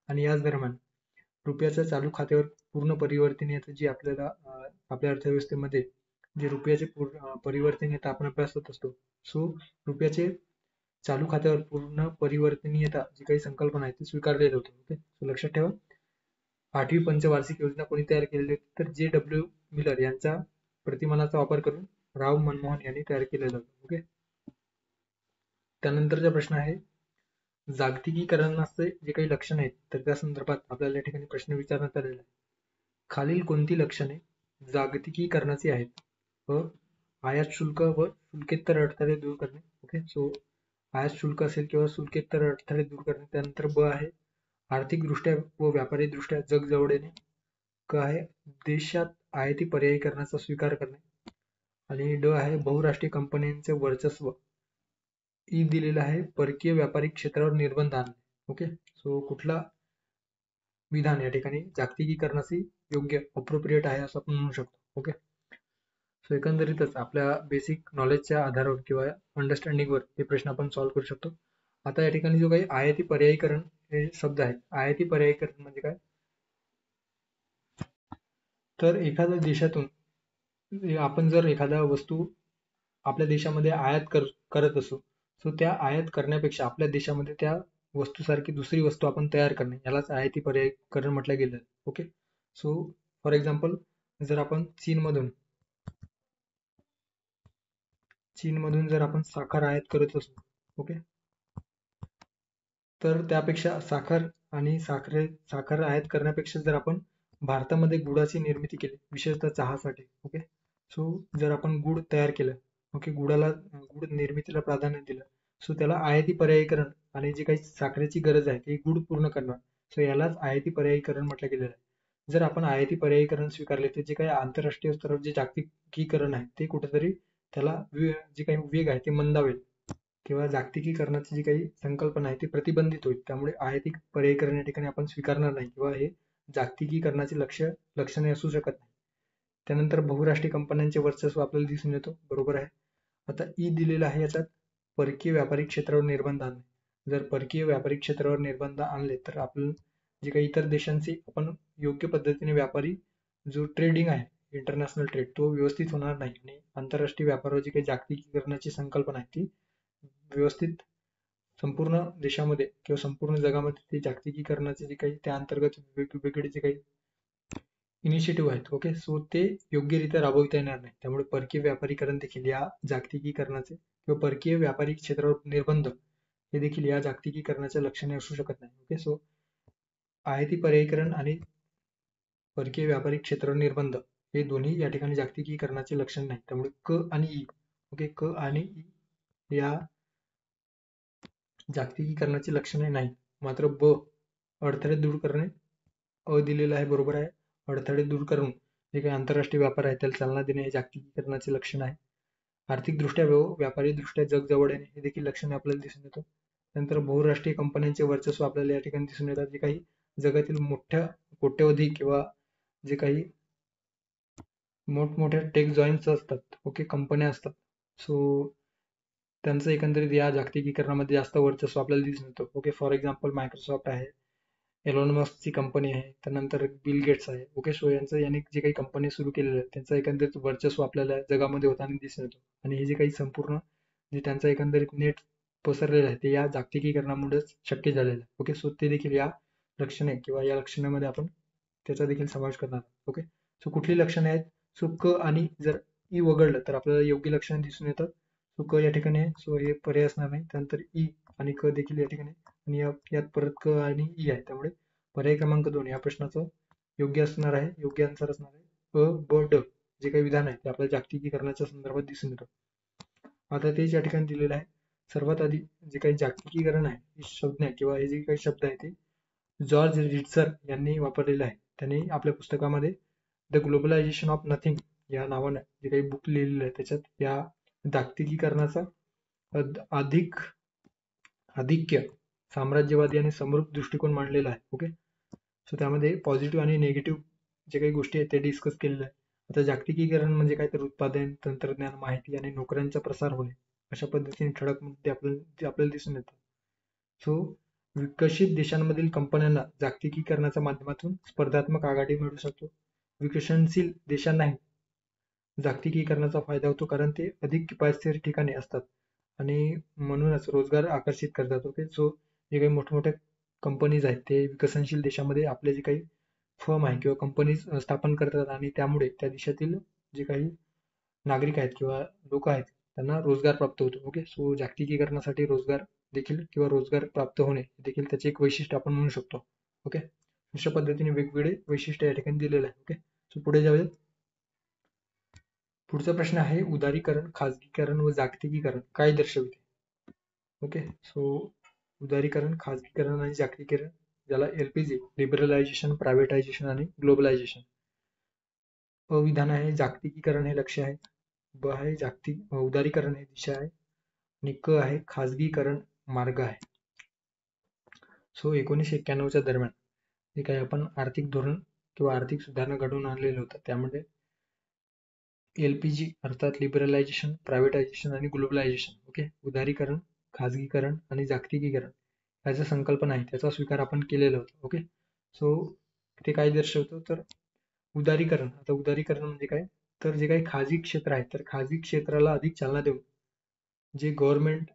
[SPEAKER 1] आणि याच दरम्यान रुपयाच्या चालू खात्यावर पूर्ण परिवर्तन येतं, जी आपल्याला आपल्या अर्थव्यवस्थेमध्ये जे रुपयाचे परिवर्तन येतं आपण अभ्यासत असतो. सो रुपयाचे चालू खात्यावर पूर्ण परिवर्तनीयता जी काही संकल्पना आहे ती स्वीकारलेली होती. ओके, सो लक्षात ठेवा. 8वी पंचवार्षिक योजना कोणी तयार केलेली होती, तर J.W. मिलर यांच्या प्रतिमानाचा वापर करून राव मनमोहन यांनी तयार केलेलं होतं. ओके, त्यानंतरचा प्रश्न आहे जागतिकीकरणाचे जे काही लक्षण आहेत तर त्या संदर्भात आपल्याला या ठिकाणी प्रश्न विचारण्यात आलेला आहे. खालील कोणती लक्षणे जागतिकीकरणाची आहेत? आयात शुल्क व शुल्केतर अडथळे दूर करणे. ओके, सो आयात शुल्क असेल किंवा शुल्केतर अडथळे दूर करणे. त्यानंतर ब आहे आर्थिकदृष्ट्या व व्यापारीदृष्ट्या जग जवळ येणे. क आहे देशात आयाती पर्यायीकरणाचा स्वीकार करणे. आणि ड आहे बहुराष्ट्रीय कंपन्यांचे वर्चस्व. ई दिलेला आहे परकीय व्यापारी क्षेत्रावर निर्बंध आणणे. ओके, सो कुठला विधान या ठिकाणी जागतिकीकरणाची योग्य अप्रोप्रिएट आहे असं आपण म्हणू शकतो. ओके, सो एकंदरीतच आपल्या बेसिक नॉलेजच्या आधारावर किंवा अंडरस्टँडिंगवर हे प्रश्न आपण सॉल्व्ह करू शकतो. आता या ठिकाणी जो काही आयाती पर्यायीकरण हे शब्द आहेत, आयाती पर्यायीकरण म्हणजे काय, तर एखाद्या देशातून आपण जर एखाद्या वस्तू आपल्या देशामध्ये आयात करत असू, सो त्या आयात करण्यापेक्षा आपल्या देशामध्ये त्या वस्तूसारखी दुसरी वस्तू आपण तयार करणे यालाच आयाती पर्यायीकरण म्हटलं गेलं. ओके, सो फॉर एक्झाम्पल जर आपण चीनमधून जर आपण साखर आयात करत असू, ओके, तर त्यापेक्षा साखर आयात करण्यापेक्षा जर आपण भारतामध्ये गुळाची निर्मिती केली, विशेषतः चहासाठी, ओके, सो जर आपण गुळ तयार केलं, ओके, गुळ निर्मितीला प्राधान्य दिलं, सो त्याला आयाती पर्यायीकरण आणि जी काही साखरेची गरज आहे ती गुळ पूर्ण करणार, सो यालाच आयाती पर्यायीकरण म्हटलं गेलेलं आहे. जर आपण आयाती पर्यायीकरण स्वीकारले तर जे काही आंतरराष्ट्रीय स्तरावर जे जागतिकीकरण आहे ते कुठेतरी त्याला जे काही वेग आहे ते मंदावेल किंवा जागतिकीकरणाची जी काही संकल्पना आहे ती प्रतिबंधित होईल. त्यामुळे आयातिक पर्यायीकरण या ठिकाणी आपण स्वीकारणार नाही किंवा हे जागतिकीकरणाचे लक्षणे असू शकत नाही. त्यानंतर बहुराष्ट्रीय कंपन्यांचे वर्चस्व आपल्याला दिसून येतो, बरोबर आहे. आता ई दिलेला आहे याच्यात परकीय व्यापारी क्षेत्रावर निर्बंध आणणे. जर परकीय व्यापारी क्षेत्रावर निर्बंध आणले तर आपण जे काही इतर देशांची आपण योग्य पद्धतीने व्यापारी जो ट्रेडिंग आहे इंटरनॅशनल ट्रेड तो व्यवस्थित होणार नाही आणि आंतरराष्ट्रीय व्यापारावर जी काही जागतिकीकरणाची संकल्पना आहे ती व्यवस्थित संपूर्ण देशामध्ये किंवा संपूर्ण जगामध्ये ती जागतिकीकरणाचे जे काही त्या अंतर्गत वेगवेगळे जे काही इनिशिएटिव्ह आहेत, ओके, सो ते योग्यरित्या राबविता येणार नाही. त्यामुळे परकीय व्यापारीकरण देखील या जागतिकीकरणाचे किंवा परकीय व्यापारी क्षेत्रावर निर्बंध हे देखील या जागतिकीकरणाच्या लक्षणे असू शकत नाही. ओके, सो आयाती पर्यायीकरण आणि परकीय व्यापारी क्षेत्रावर निर्बंध हे दोन्ही या ठिकाणी जागतिकीकरणाचे लक्षण नाही. त्यामुळे क आणि ई, ओके, क आणि ई या जागतिकीकरणाची लक्षणे नाही. मात्र ब अडथळे दूर करणे अ दिलेला आहे, बरोबर आहे. अडथळे दूर करून जे काही आंतरराष्ट्रीय व्यापार आहे त्याला चालना देणे हे जागतिकीकरणाचे लक्षण आहे. आर्थिकदृष्ट्या व्यापारीदृष्ट्या जग जवळ येणे हे देखील लक्षणे आपल्याला दिसून येतं. नंतर बहुराष्ट्रीय कंपन्यांचे वर्चस्व आपल्याला या ठिकाणी दिसून येतात. जे काही जगातील मोठ्या कोट्यवधी किंवा जे काही मोठमोठ्या टेक जॉईंट्स असतात, ओके, कंपन्या असतात, सो त्यांचं एकंदरीत या जागतिकीकरणामध्ये जास्त वर्चस्व आपल्याला दिसून येतं. ओके, फॉर एक्झाम्पल मायक्रोसॉफ्ट आहे, एलॉन मस्कची कंपनी आहे, त्यानंतर बिल गेट्स आहे. ओके, सो यांचं यांनी जे काही कंपनी सुरू केलेल्या आहेत त्यांचं एकंदरीत वर्चस्व आपल्याला जगामध्ये होताना दिसून येतो. आणि हे जे काही संपूर्ण जे त्यांचं एकंदरीत नेट पसरलेलं आहे ते या जागतिकीकरणामुळेच शक्य झालेलं आहे. ओके, सो ते देखील या लक्षणे किंवा या लक्षणामध्ये आपण त्याचा देखील समावेश करणार. ओके, सो कुठली लक्षणे आहेत, सो क आणि जर ई वगळलं तर आपल्याला योग्य लक्षणे दिसून येतात. सो क या ठिकाणी आहे, सो हे पर्याय असणार नाही. त्यानंतर ई आणि क देखील या ठिकाणी आणि यात परत क आणि ई आहे. त्यामुळे पर्याय क्रमांक 2 या प्रश्नाचं योग्य असणार आहे, योग्य आन्सर असणार आहे. अ ब ड जे काही विधान आहे ते आपल्याला जागतिकीकरणाच्या संदर्भात दिसून येतं. आता तेच या ठिकाणी दिलेलं आहे. सर्वात आधी जे काही जागतिकीकरण आहे ही संज्ञा किंवा हे जे काही शब्द आहे ते जॉर्ज रिट्झर यांनी वापरलेलं आहे. त्यांनी आपल्या पुस्तकामध्ये द ग्लोबलायझेशन ऑफ नथिंग या नावानं जे काही बुक लिहिलेलं आहे त्याच्यात या जागतिकीकरणाचा आधिक्य साम्राज्यवादी आणि समृद्ध दृष्टिकोन मांडलेला आहे. ओके, सो त्यामध्ये पॉझिटिव्ह आणि निगेटिव्ह जे काही गोष्टी आहेत ते डिस्कस केलेलं आहे. आता जागतिकीकरण म्हणजे काय, तर उत्पादन, तंत्रज्ञान, माहिती आणि नोकऱ्यांचा प्रसार होणे अशा पद्धतीने ठळक मुद्दे आपल्याला दिसून येतात. सो विकसित देशांमधील कंपन्यांना जागतिकीकरणाच्या माध्यमातून स्पर्धात्मक आघाडी मिळू शकतो. विकसनशील देशांनाही जागतिकीकरणाचा फायदा होतो, कारण ते अधिक किफायतशीर ठिकाणी असतात आणि म्हणूनच रोजगार आकर्षित करतात. ओके, सो जे काही मोठमोठ्या कंपनीज आहेत ते विकसनशील देशामध्ये आपले जे काही फर्म आहे किंवा कंपनीज स्थापन करतात आणि त्यामुळे त्या देशातील जे काही नागरिक आहेत किंवा लोक आहेत त्यांना रोजगार प्राप्त होतो. ओके, सो जागतिकीकरणासाठी रोजगार देखील किंवा रोजगार प्राप्त होणे देखील त्याचे एक वैशिष्ट्य आपण म्हणू शकतो. ओके, अशा पद्धतीने वेगवेगळे वैशिष्ट्य या ठिकाणी दिलेले आहे. ओके, सो पुढे जाऊयात. पुढचा प्रश्न आहे उदारीकरण, खाजगीकरण व जागतिकीकरण काय दर्शवते. ओके, सो उदारीकरण, खाजगीकरण आणि जागतिकीकरण, ज्याला LPG लिबरलायझेशन, प्रायव्हेटायझेशन आणि ग्लोबलायझेशन. विधान आहे जागतिकीकरण हे लक्ष्य आहे, ब आहे उदारीकरण हे दिशा आहे आणि क आहे खाजगीकरण मार्ग आहे. सो 1991च्या दरम्यान जे काही आपण आर्थिक धोरण किंवा आर्थिक सुधारणा घडवून आणलेलं होतं त्यामध्ये LPG अर्थात लिबरलायझेशन, प्रायव्हेटायझेशन आणि ग्लोबलायझेशन, ओके, उदारीकरण, खाजगीकरण आणि जागतिकीकरण याच्या संकल्पना आहे त्याचा स्वीकार आपण केलेला होता. ओके, सो ते काय दर्शवतं, तर उदारीकरण. आता उदारीकरण म्हणजे काय, तर जे काही खाजगी क्षेत्र आहे तर खाजगी क्षेत्राला अधिक चालना देऊन जे गव्हर्नमेंट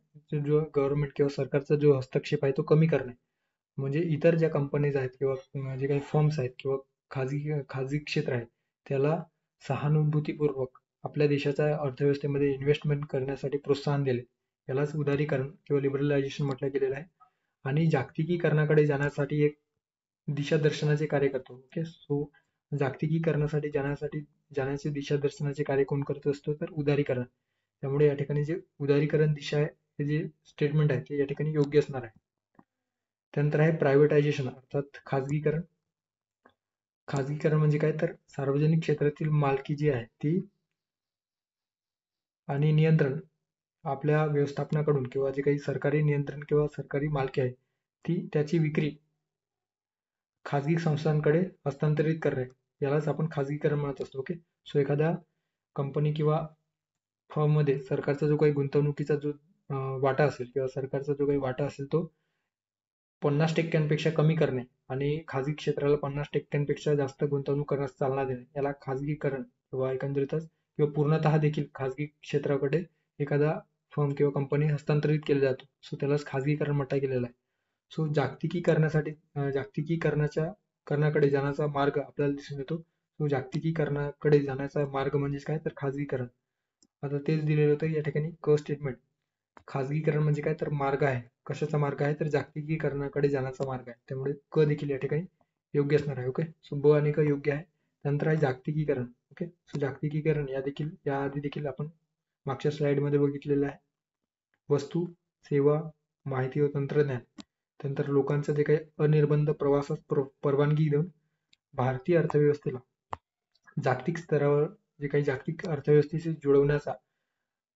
[SPEAKER 1] किंवा सरकारचा जो हस्तक्षेप आहे तो कमी करणे, म्हणजे इतर ज्या कंपनीज आहेत किंवा जे काही फर्म्स आहेत किंवा खाजगी क्षेत्र आहे त्याला सहानुभूतीपूर्वक आपल्या देशाच्या अर्थव्यवस्थेमध्ये इन्व्हेस्टमेंट करण्यासाठी प्रोत्साहन दिले, यालाच उदारीकरण किंवा लिबरलायझेशन म्हटलं गेलेलं आहे. आणि जागतिकीकरणाकडे जाण्यासाठी एक दिशादर्शनाचे कार्य करतो. ओके, सो जागतिकीकरणासाठी जाण्याचे दिशादर्शनाचे कार्य कोण करत असतो, तर उदारीकरण. त्यामुळे या ठिकाणी जे उदारीकरण दिशा आहे हे जे स्टेटमेंट आहे ते या ठिकाणी योग्य असणार आहे. त्यानंतर आहे प्रायव्हेटायझेशन अर्थात खाजगीकरण. खाजगीकरण म्हणजे काय, तर सार्वजनिक क्षेत्रातील मालकी जी आहे ती आणि नियंत्रण आपल्या व्यवस्थापनाकडून किंवा जे काही सरकारी नियंत्रण किंवा सरकारी मालकी आहे ती त्याची विक्री खाजगी संस्थांकडे हस्तांतरित करणे, यालाच आपण खाजगीकरण म्हणत असतो. ओके, सो एखाद्या कंपनी किंवा फर्ममध्ये सरकारचा जो काही गुंतवणुकीचा जो वाटा असेल किंवा सरकारचा जो काही वाटा असेल तो 50% कमी करणे आणि खाजगी क्षेत्राला 50% जास्त गुंतवणूक करण्यास चालना देणे, याला खाजगीकरण किंवा एकंदरीतच किंवा पूर्णतः देखील खाजगी क्षेत्राकडे एखादा फर्म किंवा कंपनी हस्तांतरित केली जातो, सो त्यालाच खाजगीकरण म्हटलं गेलेलं आहे. सो जागतिकीकरणाकडे जाण्याचा मार्ग आपल्याला दिसून येतो. सो जागतिकीकरणाकडे जाण्याचा मार्ग म्हणजेच काय, तर खाजगीकरण. आता तेच दिलेलं होतं या ठिकाणी क स्टेटमेंट. खाजगीकरण म्हणजे काय, तर मार्ग आहे. कशाचा मार्ग आहे, तर जागतिकीकरणाकडे जाण्याचा मार्ग आहे. त्यामुळे क देखील या ठिकाणी योग्य असणार आहे. ओके, सो ब आणि क योग्य आहे. त्यानंतर आहे जागतिकीकरण. ओके, सो जागतिकीकरण या आधी देखील आपण मागच्या स्लाइडमध्ये बघितलेलं आहे. वस्तू, सेवा, माहिती व तंत्रज्ञान, त्यानंतर लोकांचं जे काही अनिर्बंध प्रवासास परवानगी देऊन भारतीय अर्थव्यवस्थेला जागतिक स्तरावर जे काही जागतिक अर्थव्यवस्थेशी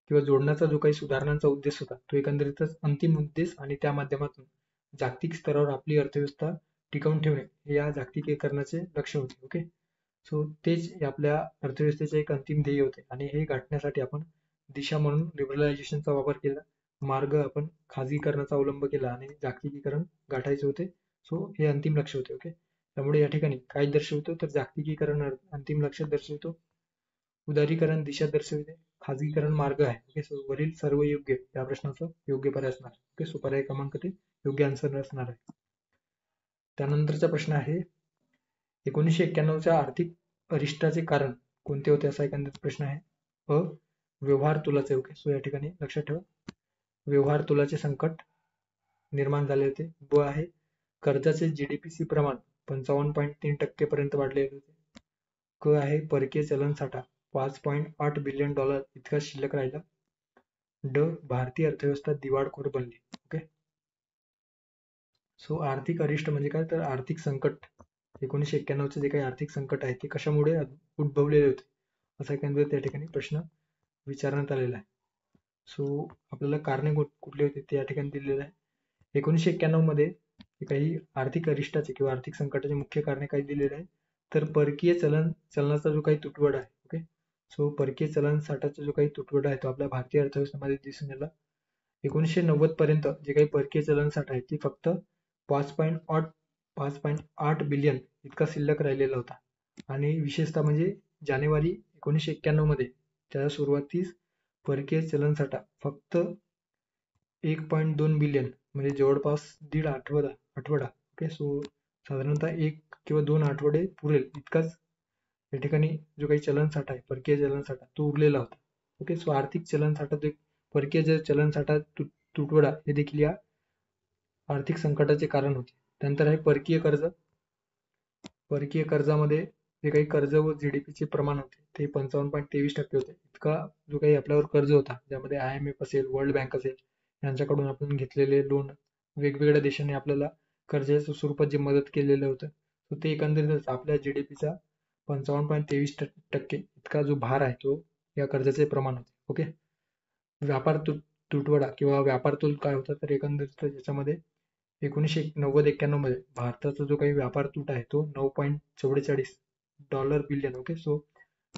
[SPEAKER 1] जोडण्याचा जो काही सुधारणांचा उद्देश होता तो एकंदरीतच अंतिम उद्देश आणि त्या माध्यमातून जागतिक स्तरावर आपली अर्थव्यवस्था टिकवून ठेवणे हे या जागतिकीकरणाचे लक्ष्य होते. ओके, सो तेच आपल्या अर्थव्यवस्थेचे एक अंतिम ध्येय होते आणि हे गाठण्यासाठी आपण दिशा म्हणून लिबरलायझेशनचा वापर केला, मार्ग आपण खाजगीकरणाचा अवलंब केला आणि जागतिकीकरण गाठायचे होते. सो हे अंतिम लक्ष्य होते. ओके, त्यामुळे या ठिकाणी काय दर्शवतो, तर जागतिकीकरण अंतिम लक्ष्य दर्शवतो, उदारीकरण दिशा दर्शवते, खाजगीकरण मार्ग आहे. ओके, सो वरील सर्व योग्य या प्रश्नाचं योग्य पर्याय असणार. ओके, सो पर्याय क्रमांक ते योग्य आन्सर असणार आहे. त्यानंतरचा प्रश्न आहे 1991च्या आर्थिक अरिष्टाचे कारण कोणते होते, असा एकंदरीत प्रश्न आहे. व्यवहार तुलाचे. ओके, सो या ठिकाणी लक्षात ठेवा व्यवहार तुलाचे संकट निर्माण झाले होते. ब आहे कर्जाचे GDP प्रमाण 55.3% पर्यंत वाढलेले होते. क आहे परकीय चलनसाठा $5.8 बिलियन इतका शिल्लक राहिला. ड भारतीय अर्थव्यवस्था दिवाळखोर बनली. ओके, सो आर्थिक अरिष्ट म्हणजे काय, तर आर्थिक संकट. 1991चे जे काही आर्थिक संकट आहे ते कशामुळे उद्भवलेले होते असा एकंदरीत त्या ठिकाणी प्रश्न विचारण्यात आलेला आहे. सो आपल्याला कारणे कुठली होती ते या ठिकाणी दिलेलं आहे. 1991 मध्ये काही आर्थिक अरिष्टाचे किंवा आर्थिक संकटाचे मुख्य कारणे काही दिलेले आहे, तर परकीय चलनाचा जो काही तुटवडा आहे सो परकीय चलन साठाचा जो काही तुटवडा आहे तो आपल्या भारतीय अर्थव्यवस्थेमध्ये दिसून आला. 1990 पर्यंत जे काही परकीय चलन साठा आहे ती फक्त 5.8 बिलियन इतका शिल्लक राहिलेला होता. आणि विशेषतः म्हणजे जानेवारी 1991 मध्ये त्या सुरुवातीस परकीय चलन साठा फक्त 1.2 बिलियन म्हणजे जवळपास दीड आठवडा ओके. सो साधारणतः 1 किंवा 2 आठवडे पुरेल इतकाच या ठिकाणी जो काही चलन साठा आहे परकीय चलन साठा तो उरलेला होता. ओके. सो आर्थिक चलन साठा परकीय चलन साठा तुटवडा हे देखील या आर्थिक संकटाचे कारण होते. त्यानंतर आहे परकीय कर्ज. परकीय कर्जामध्ये जे काही कर्ज व जीडीपीचे प्रमाण होते ते 55.23% होते. इतका जो काही आपल्यावर कर्ज होता ज्यामध्ये IMF असेल, वर्ल्ड बँक असेल यांच्याकडून आपण घेतलेले लोन, वेगवेगळ्या देशांनी आपल्याला कर्जाच्या स्वरूपात जे मदत केलेलं होतं तर ते एकंदरीतच आपल्या जीडीपीचा 55.23% इतका जो भार आहे तो या कर्जाचे प्रमाण होते. ओके. व्यापार तुटवडा किंवा व्यापार तोल काय होता तर एकंदरीत याच्यामध्ये 1990-91 मध्ये भारताचा जो काही व्यापार तूट आहे तो $9.44 बिलियन. ओके. सो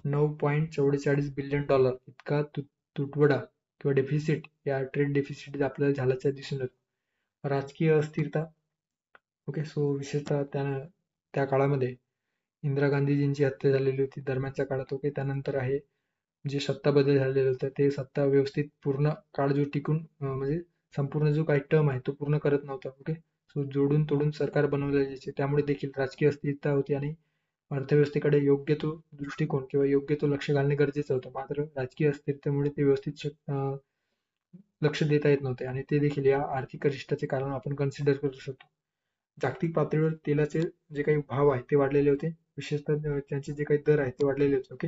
[SPEAKER 1] $9.44 बिलियन इतका तुटवडा किंवा डेफिसिट या ट्रेड डेफिसिट आपल्याला झाल्याचं दिसून येतो. राजकीय अस्थिरता. ओके. सो विशेषतः त्या काळामध्ये इंदिरा गांधीजींची हत्या झालेली होती दरम्यानच्या काळात. ओके. त्यानंतर आहे जे सत्ता बदल झालेलं होतं ते सत्ता व्यवस्थित पूर्ण काळ जो टिकून म्हणजे संपूर्ण जो काही टर्म आहे तो पूर्ण करत नव्हता. ओके. सो जोडून तोडून सरकार बनवले जायचे त्यामुळे देखील राजकीय अस्थिरता होती आणि अर्थव्यवस्थेकडे योग्य तो दृष्टिकोन किंवा योग्य तो लक्ष घालणे गरजेचं होतं. मात्र राजकीय अस्थिरतेमुळे ते व्यवस्थित लक्ष देता येत नव्हते आणि ते देखील या आर्थिक अरिष्टाचे कारण आपण कन्सिडर करू शकतो. जागतिक पातळीवर तेलाचे जे काही भाव आहे ते वाढलेले होते. विशेषतः त्यांचे जे काही दर आहे ते वाढलेले होते. ओके.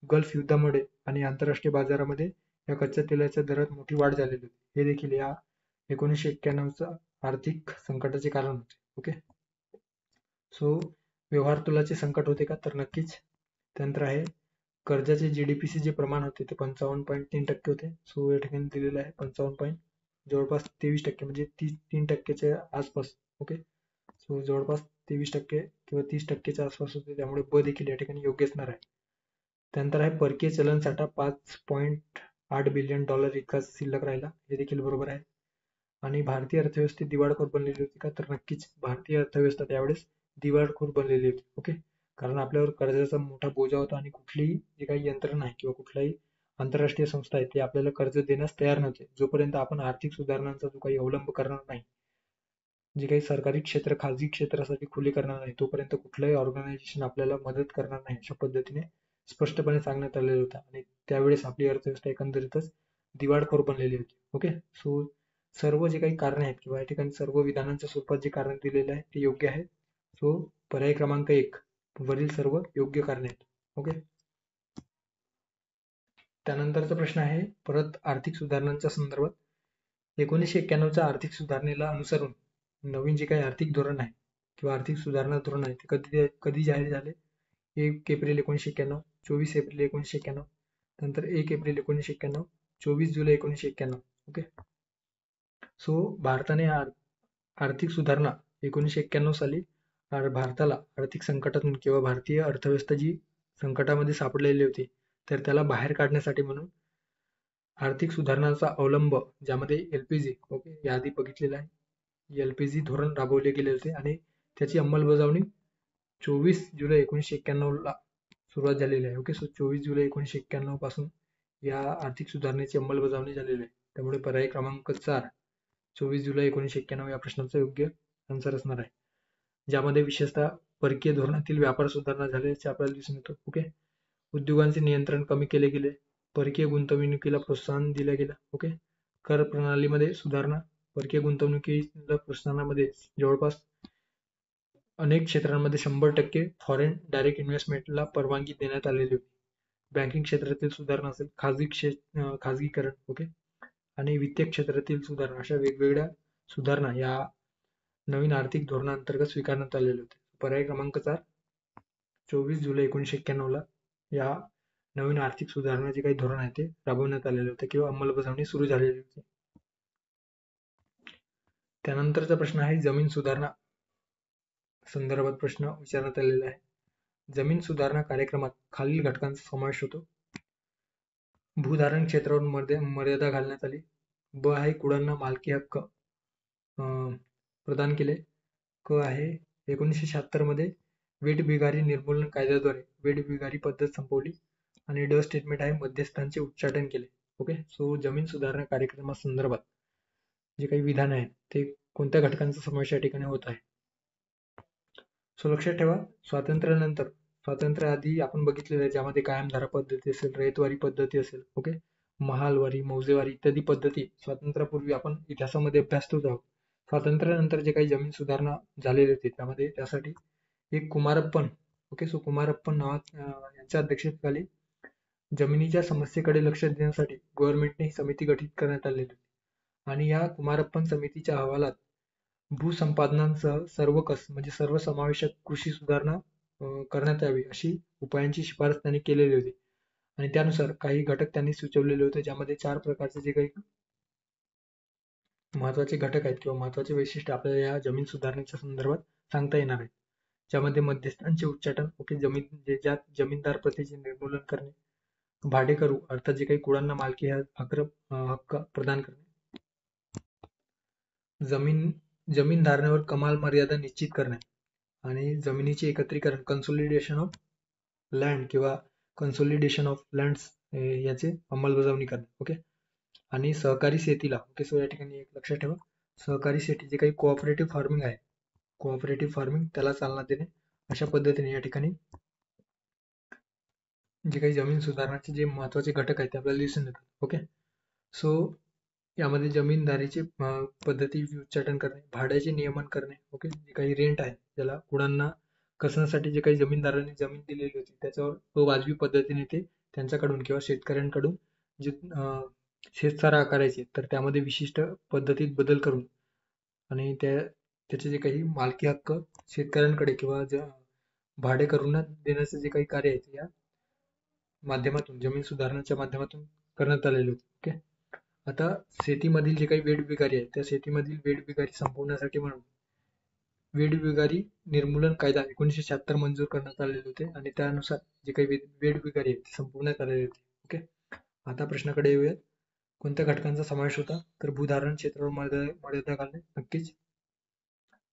[SPEAKER 1] गल्फ युद्धामुळे आणि आंतरराष्ट्रीय बाजारामध्ये या कच्च्या तेलाच्या दरात मोठी वाढ झालेली होती. हे देखील या 1991च्या आर्थिक संकटाचे कारण होते. ओके. सो व्यवहार तोलाचे संकट होते का तर नक्कीच. त्यानंतर आहे कर्जाचे जीडीपीचे जे प्रमाण होते ते 55.3% होते. सो या ठिकाणी दिलेलं आहे 55 जवळपास 23% म्हणजे 3% आसपास. ओके. सो जवळपास 23% किंवा 30%च्या आसपास होते त्यामुळे ब देखील या ठिकाणी योग्य असणार आहे. त्यानंतर आहे परकीय चलन साठा $5.8 बिलियन इतका शिल्लक राहिला. हे देखील बरोबर आहे. आणि भारतीय अर्थव्यवस्थेत दिवाळखोर बनलेली होती का तर नक्कीच भारतीय अर्थव्यवस्था त्यावेळेस दिवाळखोर बनलेली होती. ओके. कारण आपल्यावर कर्जाचा मोठा बोजा होता आणि कुठलीही जे काही यंत्रणा आहे किंवा कुठलाही आंतरराष्ट्रीय संस्था आहे ते आपल्याला कर्ज देण्यास तयार नव्हते जोपर्यंत आपण आर्थिक सुधारणांचा जो काही अवलंब करणार नाही, जे काही सरकारी क्षेत्र खाजगी क्षेत्रासाठी खुले करणार नाही तोपर्यंत कुठलंही ऑर्गनायझेशन आपल्याला मदत करणार नाही अशा पद्धतीने स्पष्टपणे सांगण्यात आलेलं होतं आणि त्यावेळेस आपली अर्थव्यवस्था एकंदरीतच दिवाळखोर बनलेली होती. ओके. सो सर्व जे काही कारणे आहेत किंवा या ठिकाणी सर्व विधानांच्या स्वरूपात जे कारण दिलेले आहे ते योग्य आहे. सो पर्याय क्रमांक 1 वरील सर्व योग्य कारणे आहेत. ओके. त्यानंतरचा प्रश्न आहे परत आर्थिक सुधारणांच्या संदर्भात 1991च्या आर्थिक सुधारणेला अनुसरून नवीन जे काही आर्थिक धोरण आहे किंवा आर्थिक सुधारणा धोरण आहे ते कधी जाहीर झाले. 1 एप्रिल 1991, 24 एप्रिल 1991, नंतर 1 एप्रिल 1991, 24 जुलै 1991. ओके. सो भारताने आर्थिक सुधारणा 1991 साली भारताला आर्थिक संकटातून किंवा भारतीय अर्थव्यवस्था जी संकटामध्ये सापडलेली होती तर त्याला बाहेर काढण्यासाठी म्हणून आर्थिक सुधारणांचा अवलंब ज्यामध्ये LPG ओके याआधी बघितलेला आहे. LPG धोरण राबवले गेले होते आणि त्याची अंमलबजावणी 24 जुलै 1991 ला सुरुवात झालेली आहे. ओके. सो 24 जुलै 1991 पासून या आर्थिक सुधारणेची अंमलबजावणी झालेली आहे. त्यामुळे पर्याय क्रमांक 4 24 जुलै 1991 या प्रश्नाचं योग्य आन्सर असणार आहे. ज्यामध्ये विशेषतः परकीय धोरणातील व्यापार सुधारणा झाल्याचे आपल्याला दिसून येतो. ओके. उद्योगांचे नियंत्रण कमी केले गेले, परकीय गुंतवणुकीला प्रोत्साहन दिलं गेलं. ओके. कर प्रणालीमध्ये सुधारणा, परकीय गुंतवणुकीला प्रोत्साहनामध्ये जवळपास अनेक क्षेत्रांमध्ये 100% फॉरेन डायरेक्ट इन्व्हेस्टमेंटला परवानगी देण्यात आलेली होती. बँकिंग क्षेत्रातील सुधारणा असेल, खाजगीकरण ओके आणि वित्तीय क्षेत्रातील सुधारणा अशा वेगवेगळ्या सुधारणा या नवीन आर्थिक धोरणाअंतर्गत स्वीकारण्यात आलेले होते. पर्याय क्रमांक 4 24 जुलै 1991 ला या नवीन आर्थिक सुधारणा जे काही धोरण आहे ते राबवण्यात आलेले होते किंवा अंमलबजावणी सुरू झालेली होती. त्यानंतरचा प्रश्न आहे जमीन सुधारणा संदर्भात प्रश्न विचारण्यात आलेला आहे. जमीन सुधारणा कार्यक्रमात खालील घटकांचा समावेश होतो. भूधारण क्षेत्रावर मर्यादा घालण्यात आली. ब आहे कुळांना मालकी हक्क प्रदान केले. क आहे 1976 मध्ये वेठबिगारी निर्मूलन कायद्याद्वारे वेठबिगारी पद्धत संपवली. आणि ड स्टेटमेंट आहे मध्यस्थांचे उच्चाटन केले. ओके, सो जमीन सुधारणा कार्यक्रमासंदर्भात जे काही विधान आहेत ते कोणत्या घटकांचा समावेश या ठिकाणी होत आहे. सो लक्षात ठेवा, स्वातंत्र्यानंतर, स्वातंत्र्याआधी आपण बघितलेलं आहे ज्यामध्ये कायमधारा पद्धती असेल, रयतवारी पद्धती असेल, ओके, महालवारी, मौजेवारी इत्यादी पद्धती स्वातंत्र्यापूर्वी आपण इतिहासामध्ये अभ्यासतोच आहोत. स्वातंत्र्यानंतर जे काही जमीन सुधारणा झालेली होती त्यामध्ये त्यासाठी एक कुमारप्पन, ओके, सो कुमारप्पन यांच्या अध्यक्षतेखाली जमिनीच्या समस्येकडे लक्ष देण्यासाठी गव्हर्नमेंटने ही समिती गठीत करण्यात आलेली होती. आणि या कुमारप्पन समितीच्या अहवालात भूसंपादनांसह म्हणजे सर्वसमावेशक कृषी सुधारणा करण्यात यावी अशी उपायांची शिफारस त्यांनी केलेली होती. आणि त्यानुसार काही घटक त्यांनी सुचवलेले होते, ज्यामध्ये 4 प्रकारचे जे काही महत्वाचे घटक आहेत किंवा महत्वाचे वैशिष्ट्य आपल्याला या जमीन सुधारणेच्या संदर्भात सांगता येणार आहेत. ज्यामध्ये मध्यस्थांचे उच्चाटन, ओके, ज्यात जमीनदार प्रथेचे निर्मूलन करणे, भाडेकरू अर्थात जे काही कुळांना मालकी हक्क प्रदान करणे, जमीन धारणावर कमाल मर्यादा निश्चित करणे, आणि जमिनीचे एकत्रीकरण, कन्सोलिडेशन ऑफ लँड किंवा कन्सोलिडेशन ऑफ लँड्स याचे अंमलबजावणी करणे. ओके, आणि सहकारी शेतीला, ओके, सो या ठिकाणी एक लक्षात ठेवा, सहकारी शेती जे काही कोऑपरेटिव्ह फार्मिंग आहे, कोऑपरेटिव्ह फार्मिंग त्याला चालना देणे. अशा पद्धतीने या ठिकाणी जे काही जमीन सुधारणाचे जे महत्वाचे घटक आहेत ते आपल्याला दिसून येतात. ओके, सो यामध्ये जमीनदारीचे पद्धती उच्चाटन करणे, भाड्याचे नियमन करणे, ओके, जे काही रेंट आहे ज्याला कुळांना कसण्यासाठी जे काही जमीनदारांनी जमीन दिलेली होती त्याच्यावर तो वाजवी पद्धतीने ते त्यांच्याकडून किंवा शेतकऱ्यांकडून जे शेतसारा आकारायचे, तर त्यामध्ये विशिष्ट पद्धतीत बदल करून आणि त्याचे जे काही मालकी हक्क शेतकऱ्यांकडे किंवा भाडेकरूंना देण्याचे जे काही कार्य आहे या माध्यमातून, जमीन सुधारणाच्या माध्यमातून करण्यात आलेले होते. ओके, आता शेतीमधील जे काही वेठबिगारी आहे त्या शेतीमधील वेठबिगारी संपवण्यासाठी म्हणून वेठबिगारी निर्मूलन कायदा 1976 मंजूर करण्यात आलेले होते आणि त्यानुसार जे काही वेठबिगारी आहे ते संपवण्यात आलेले होते. ओके, आता प्रश्नाकडे येऊयात. कोणत्या घटकांचा समावेश होता? तर भूधारण क्षेत्रावर मर्यादा घालणे, नक्कीच.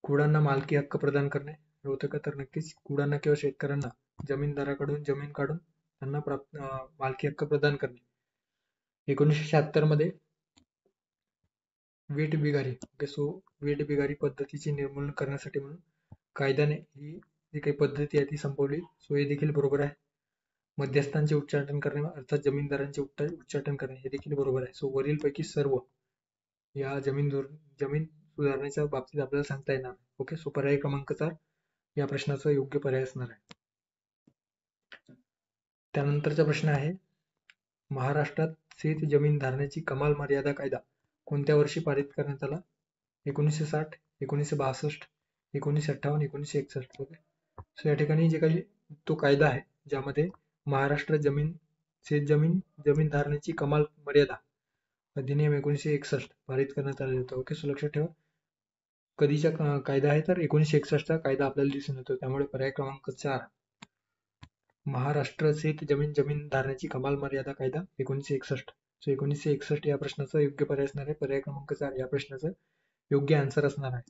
[SPEAKER 1] कुळांना मालकी हक्क प्रदान करणे होतं का? तर नक्कीच. कुळांना किंवा शेतकऱ्यांना जमीनदाराकडून जमीन काढून त्यांना मालकी हक्क प्रदान करणे. 1976 मध्ये वेठबिगारी, ओके, सो वेठबिगारी पद्धतीचे निर्मूलन करण्यासाठी म्हणून कायद्याने ही जी काही पद्धती आहे ती संपवली. सो हे देखील बरोबर आहे. मध्यस्थांचे उच्चाटन करणे अर्थात जमीनदारांचे उच्चाटन करणे हे देखील बरोबर आहे. सो वरीलपैकी सर्व या जमीन सुधारण्याच्या बाबतीत आपल्याला सांगता येणार. ओके, सो पर्याय क्रमांक 4 या प्रश्नाचा योग्य पर्याय असणार आहे. त्यानंतरचा प्रश्न आहे, महाराष्ट्रात शेत जमीन धारण्याची कमाल मर्यादा कायदा कोणत्या वर्षी पारित करण्यात आला? 1960, 1962, 1958, 1961. ओके, सो या ठिकाणी जे काही तो कायदा आहे ज्यामध्ये महाराष्ट्र शेत जमीन धारण्याची कमाल मर्यादा अधिनियम 1961 पारित करण्यात आलेलं होतं. ओके, सो लक्षात ठेवा कधीचा कायदा आहे तर 1961चा कायदा आपल्याला दिसून येतो. त्यामुळे पर्याय क्रमांक 4 महाराष्ट्र शेत जमीन धारण्याची कमाल मर्यादा कायदा 1961. सो 1961 या प्रश्नाचा योग्य पर्याय असणार आहे. पर्याय क्रमांक 4 या प्रश्नाचं योग्य आन्सर असणार आहे.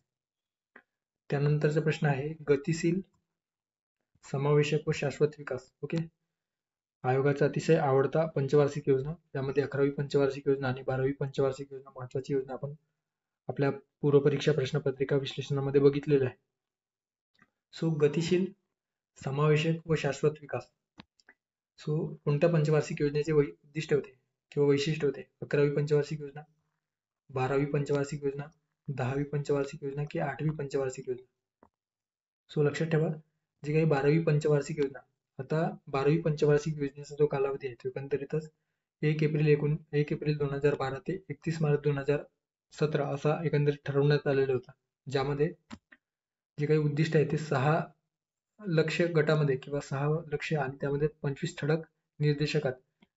[SPEAKER 1] त्यानंतरचा प्रश्न आहे, गतिशील, समावेशक व शाश्वत विकास. ओके, आयोगाचा अतिशय आवडता पंचवार्षिक योजना, त्यामध्ये 11वी पंचवार्षिक योजना आणि 12वी पंचवार्षिक योजना महत्वाची योजना आपण आपल्या पूर्वपरीक्षा प्रश्नपत्रिका विश्लेषणामध्ये बघितलेलं आहे. सो गतिशील, समावेशक व शाश्वत विकास. सो कोणत्या पंचवार्षिक योजनेचे उद्दिष्ट होते किंवा वैशिष्ट्य होते? 11वी पंचवार्षिक योजना, 12वी पंचवार्षिक योजना, 10वी पंचवार्षिक योजना की 8वी पंचवार्षिक योजना? सो लक्षात ठेवा जी काही 12वी पंचवार्षिक योजना, आता 12वी पंचवार्षिक योजनेचा जो कालावधी आहे तो एकंदरीतच 1 एप्रिल 2012 ते 31 मार्च 2017 असा एकंदरीत ठरवण्यात आलेला होता. ज्यामध्ये जे काही उद्दिष्ट आहे ते 6 लक्ष्य गटामध्ये किंवा 6 लक्ष्य आणि त्यामध्ये 25 ठळक निर्देशकात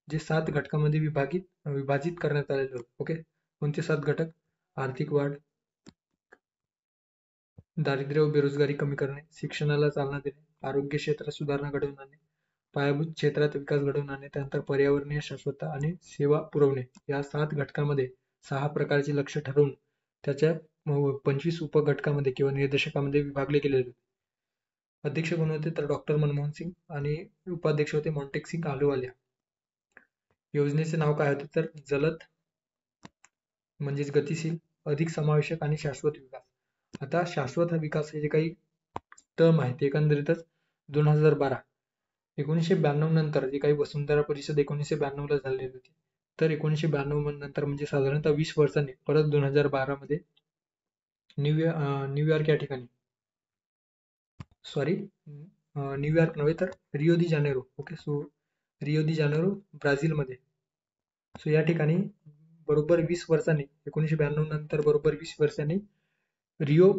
[SPEAKER 1] जे 7 घटकांमध्ये विभाजित करण्यात आलेले होते. ओके, कोणते 7 घटक? आर्थिक वाढ, दारिद्र्य व बेरोजगारी कमी करणे, शिक्षणाला चालना देणे, आरोग्य क्षेत्रात सुधारणा घडवून आणणे, पायाभूत क्षेत्रात विकास घडवून आणणे, त्यानंतर पर्यावरणीय शाश्वतता आणि सेवा पुरवणे या 7 घटकांमध्ये 6 प्रकारची लक्ष्य ठरवून त्याच्या 25 उपघटकामध्ये किंवा निर्देशकामध्ये विभागले गेले होते. अध्यक्ष कोण होते तर डॉक्टर मनमोहन सिंग आणि उपाध्यक्ष होते मॉन्टेक सिंग अहलुवालिया. योजनेचे नाव काय होते तर जलद म्हणजेच गतिशील, अधिक समावेशक आणि शाश्वत विकास. आता शाश्वत विकास हे जे काही टर्म आहे ते एकंदरीतच 2012 1992 नंतर जे काही वसुंधरा परिषद 1992 ला झालेली होती, तर 1992 नंतर म्हणजे साधारणतः 20 वर्षांनी परत 2012 मध्ये न्यूयॉर्क या ठिकाणी न्यूयॉर्क नव्हे तर रिओ दी जानेरो. ओके, सो रिओ दी जानेरो ब्राझीलमध्ये. सो या ठिकाणी बरोबर 20 वर्षांनी 1992 नंतर बरोबर 20 वर्षांनी रिओ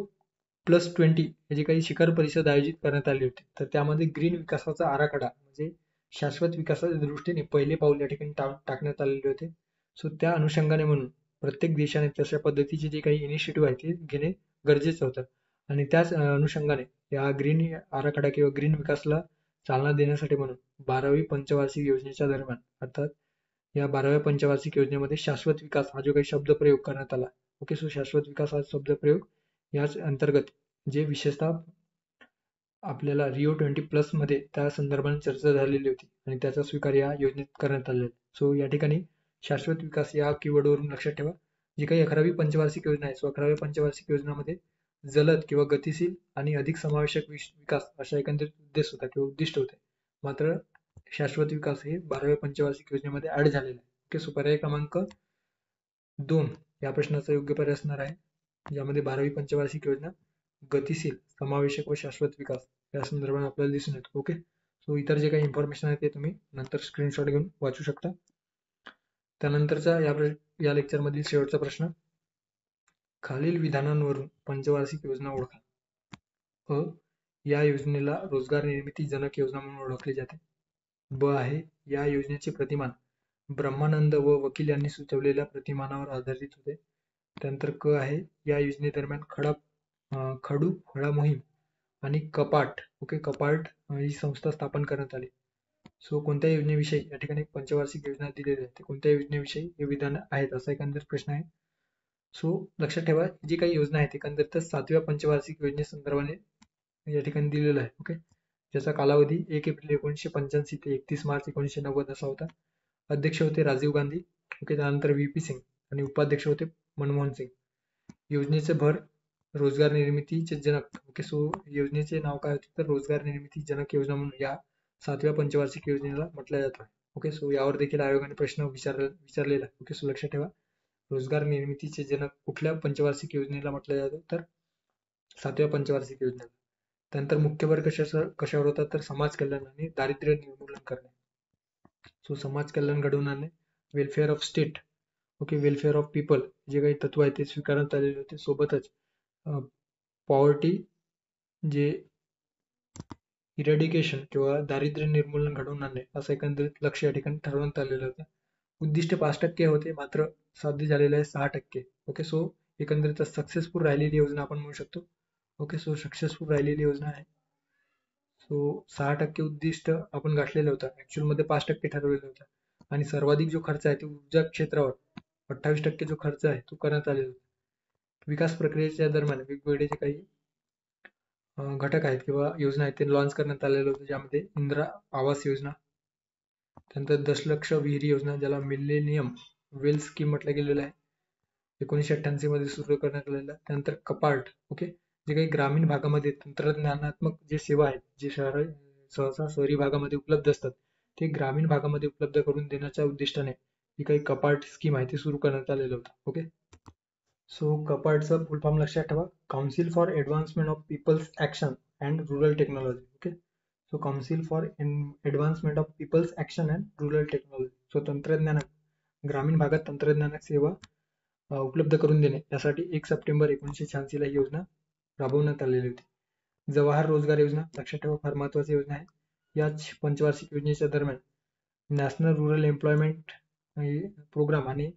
[SPEAKER 1] +20 हे जे काही शिखर परिषद आयोजित करण्यात आली होती. तर त्यामध्ये ग्रीन विकासाचा आराखडा म्हणजे शाश्वत विकासाच्या दृष्टीने पहिले पाऊल या ठिकाणी टाकण्यात आलेले होते. सो त्या अनुषंगाने म्हणून प्रत्येक देशाने तशा पद्धतीचे जे काही इनिशिएटिव्ह आहे ते घेणे गरजेचं होतं. आणि त्याच अनुषंगाने या ग्रीन आराखडा किंवा ग्रीन विकासला चालना देण्यासाठी म्हणून 12वी पंचवार्षिक योजनेच्या दरम्यान अर्थात या 12व्या पंचवार्षिक योजनेमध्ये शाश्वत विकास हा जो काही शब्दप्रयोग करण्यात आला. ओके, सो शाश्वत विकास हा शब्दप्रयोग याच अंतर्गत जे विशेषतः आपल्याला रिओ 20+ मध्ये त्या संदर्भाने चर्चा झालेली होती आणि त्याचा स्वीकार या योजनेत करण्यात आलेला. सो या ठिकाणी शाश्वत विकास या कीवर्डवरून लक्षात ठेवा. जी काही 11वी पंचवार्षिक योजना आहे, सो 11व्या पंचवार्षिक योजनामध्ये जलद किंवा गतिशील आणि अधिक समावेशक विकास अशा एकंदरीत उद्देश होता किंवा उद्दिष्ट होते. मात्र शाश्वत विकास हे 12व्या पंचवार्षिक योजनेमध्ये ऍड झालेले आहे. ओके, सो पर्याय क्रमांक 2 या प्रश्नाचा योग्य पर्याय असणार आहे, ज्यामध्ये 12वी पंचवार्षिक योजना गतिशील, समावेशक व शाश्वत विकास या संदर्भात आपल्याला दिसून येतो. ओके, सो इतर जे काही इन्फॉर्मेशन आहे ते तुम्ही नंतर स्क्रीनशॉट घेऊन वाचू शकता. त्यानंतरचा या लेक्चरमधील शेवटचा प्रश्न, खालील विधानांवरून पंचवार्षिक योजना ओळखा. अ, या योजनेला रोजगार निर्मिती जनक योजना म्हणून ओळखले जाते. ब आहे, या योजनेचे प्रतिमान ब्रह्मानंद व वकील यांनी सुचवलेल्या प्रतिमानावर आधारित होते. त्यानंतर क आहे, या योजनेदरम्यान खडू फळा मोहीम आणि कपाट ही संस्था स्थापन करण्यात आली. सो कोणत्या योजनेविषयी या ठिकाणी पंचवार्षिक योजना दिलेली आहे, कोणत्या योजनेविषयी हे विधान आहेत असा एकंदरीत प्रश्न आहे. सो लक्षात ठेवा, जी काही योजना आहे एकंदरीत 7व्या पंचवार्षिक योजनेसंदर्भाने या ठिकाणी दिलेला आहे. ओके, ज्याचा कालावधी 1 एप्रिल 1985 ते 31 मार्च 1990 असा होता. अध्यक्ष होते राजीव गांधी. ओके, त्यानंतर VP सिंग आणि उपाध्यक्ष होते मनमोहन सिंग. योजनेचे भर रोजगार निर्मितीचे जनक. ओके, सो योजनेचे नाव काय होते तर रोजगार निर्मिती जनक योजना म्हणून या 7व्या पंचवार्षिक योजनेला म्हटलं जातं. ओके, सो यावर देखील आयोगाने प्रश्न विचारलेला आहे. ओके, सो लक्षात ठेवा, रोजगार निर्मितीचे जनक कुठल्या पंचवार्षिक योजनेला म्हटलं जातं तर 7व्या पंचवार्षिक योजनेला. त्यानंतर मुख्य भर कशावर होता तर समाज कल्याण आणि दारिद्र्य निर्मूलन करणे. सो समाज कल्याण घडवून आणणे, welfare of state, okay, welfare of people जे काही तत्व आहे ते स्वीकारण्यात आलेले होते. सोबतच पॉवर्टी जे इरॅडिकेशन किंवा दारिद्र्य निर्मूलन घडवून आणणे असं एकंदरीत लक्ष या ठिकाणी ठरवण्यात आलेलं होतं. उद्दिष्ट 5% होते, मात्र साध्य झालेले आहे 6%. ओके, सो एकंदरीत सक्सेसफुल राहिलेली योजना आपण म्हणू शकतो. ओके, सो सक्सेसफुल राहिलेली योजना आहे. सो 6% उद्दिष्ट आपण गाठलेलं होतं, ऍक्च्युअल मध्ये 5% ठरवलेलं होतं. आणि सर्वाधिक जो खर्च आहे तो ऊर्जा क्षेत्रावर 28% जो खर्च आहे तो करण्यात आलेला होता. विकास प्रक्रियेच्या दरम्यान वेगवेगळे जे काही घटक आहेत किंवा योजना आहेत ते लॉन्च करण्यात आलेलं होतं, ज्यामध्ये इंदिरा आवास योजना, त्यानंतर 10 लक्ष विहिरी योजना ज्याला मिलेनियम वेल स्कीम म्हटलं गेलेलं आहे, 1988 मध्ये सुरू करण्यात आलेलं. त्यानंतर कपाट, ओके, जे काही ग्रामीण भागामध्ये तंत्रज्ञानात्मक जे सेवा आहेत जे सहसा शहरी भागामध्ये उपलब्ध असतात ते ग्रामीण भागामध्ये उपलब्ध करून देण्याच्या उद्दिष्टाने जी काही कपाट स्कीम आहे ती सुरू करण्यात आलेलं होतं. ओके, सो कपाटचं फुल फॉर्म लक्षात ठेवा, council for advancement of people's action and rural technology. Okay, so council for advancement of people's action and rural technology. So ग्रामीण भागात तंत्रज्ञानात सेवा उपलब्ध करून देणे यासाठी 1 सप्टेंबर 1986 ला ही योजना राबवण्यात आलेली होती. जवाहर रोजगार योजना लक्षात ठेवा, फार महत्वाची योजना आहे. याच पंचवार्षिक योजनेच्या दरम्यान नॅशनल रूरल एम्प्लॉयमेंट प्रोग्राम आणि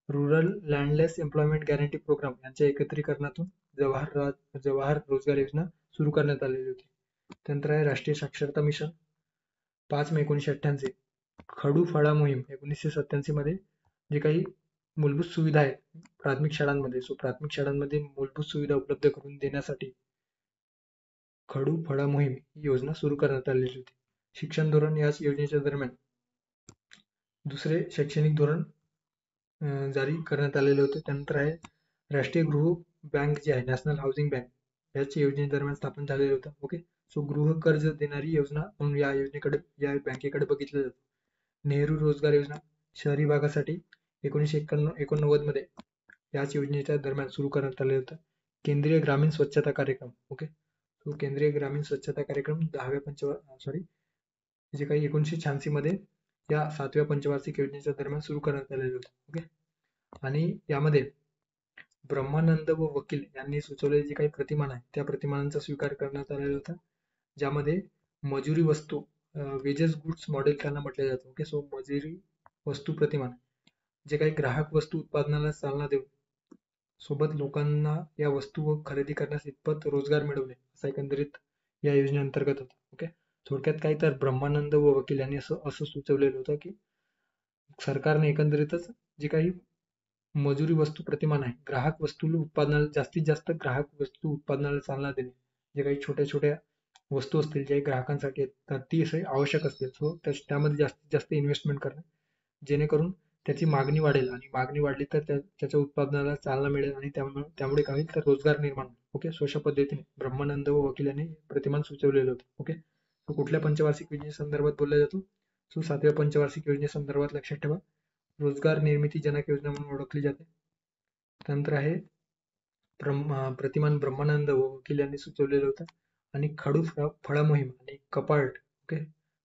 [SPEAKER 1] रूरल लँडलेस एम्प्लॉयमेंट गॅरंटी प्रोग्राम यांच्या एकत्रीकरणातून जवाहर रोजगार योजना सुरू करण्यात आलेली होती. त्यानंतर आहे राष्ट्रीय साक्षरता मिशन. 5 मे 1988 खडू फळा मोहीम 1987 मध्ये जे काही मूलभूत सुविधा आहेत प्राथमिक शाळांमध्ये, प्राथमिक शाळांमध्ये मूलभूत सुविधा उपलब्ध करून देण्यासाठी खडू फळा मोहीम ही योजना सुरू करण्यात आलेली होती. शिक्षण धोरण याच योजनेच्या दरम्यान दुसरे शैक्षणिक धोरण जारी करण्यात आलेले होते. त्यानंतर आहे राष्ट्रीय गृह बँक जे आहे नॅशनल हाऊसिंग बँक याची योजनेदरम्यान स्थापन झालेलं होतं. ओके, सो गृह कर्ज देणारी योजना म्हणून या बँकेकडे बघितलं जातं. नेहरू रोजगार योजना शहरी भागासाठी 1989 मध्ये याच योजनेच्या दरम्यान सुरू करण्यात आले होतं. केंद्रीय ग्रामीण स्वच्छता कार्यक्रम. ओके, सो केंद्रीय ग्रामीण स्वच्छता कार्यक्रम 1986 मध्ये या 7व्या पंचवार्षिक योजनेच्या दरम्यान सुरू करण्यात आलेले होते. ओके, आणि यामध्ये ब्रह्मानंद व वकील यांनी सुचवलेले जे काही प्रतिमान आहे त्या प्रतिमानांचा स्वीकार करण्यात आलेला होता, ज्यामध्ये मजुरी वस्तू वेजेस गुड्स मॉडेल त्यांना म्हटले जातं. ओके, सो मजुरी वस्तू प्रतिमान जे काही ग्राहक वस्तू उत्पादनाला चालना देऊन सोबत लोकांना या वस्तू खरेदी करण्यास इतपत रोजगार मिळवणे असा एकंदरीत या योजनेअंतर्गत होता. ओके, थोडक्यात काय तर ब्रह्मानंद व वकील यांनी असं सुचवलेलं होतं की सरकारने एकंदरीतच जे काही मजुरी वस्तू प्रतिमान आहे ग्राहक वस्तू उत्पादनाला जास्तीत जास्त ग्राहक वस्तू उत्पादनाला चालना देणे, जे काही छोट्या छोट्या वस्तू असतील जे ग्राहकांसाठी तर ती आवश्यक असतील, सो त्यामध्ये जास्तीत जास्त इन्व्हेस्टमेंट करणे जेणेकरून त्याची मागणी वाढेल आणि मागणी वाढली तर त्याच्या उत्पादनाला चालना मिळेल आणि त्यामुळे काही तर रोजगार निर्माण. ओके, सो अशा पद्धतीने ब्रह्मानंद व वकील यांनी प्रतिमान सुचवलेलं होतं. ओके, तो कुठल्या पंचवार्षिक योजनेसंदर्भात बोलला जातो? सो 7व्या पंचवार्षिक योजनेसंदर्भात लक्षात ठेवा. रोजगार निर्मिती जनक योजना म्हणून ओळखली जाते. त्यानंतर आहे प्रतिमान ब्रह्मानंद व वकील यांनी सुचवलेलं होतं. आणि खडू फळा मोहीम आणि कपाट. ओके,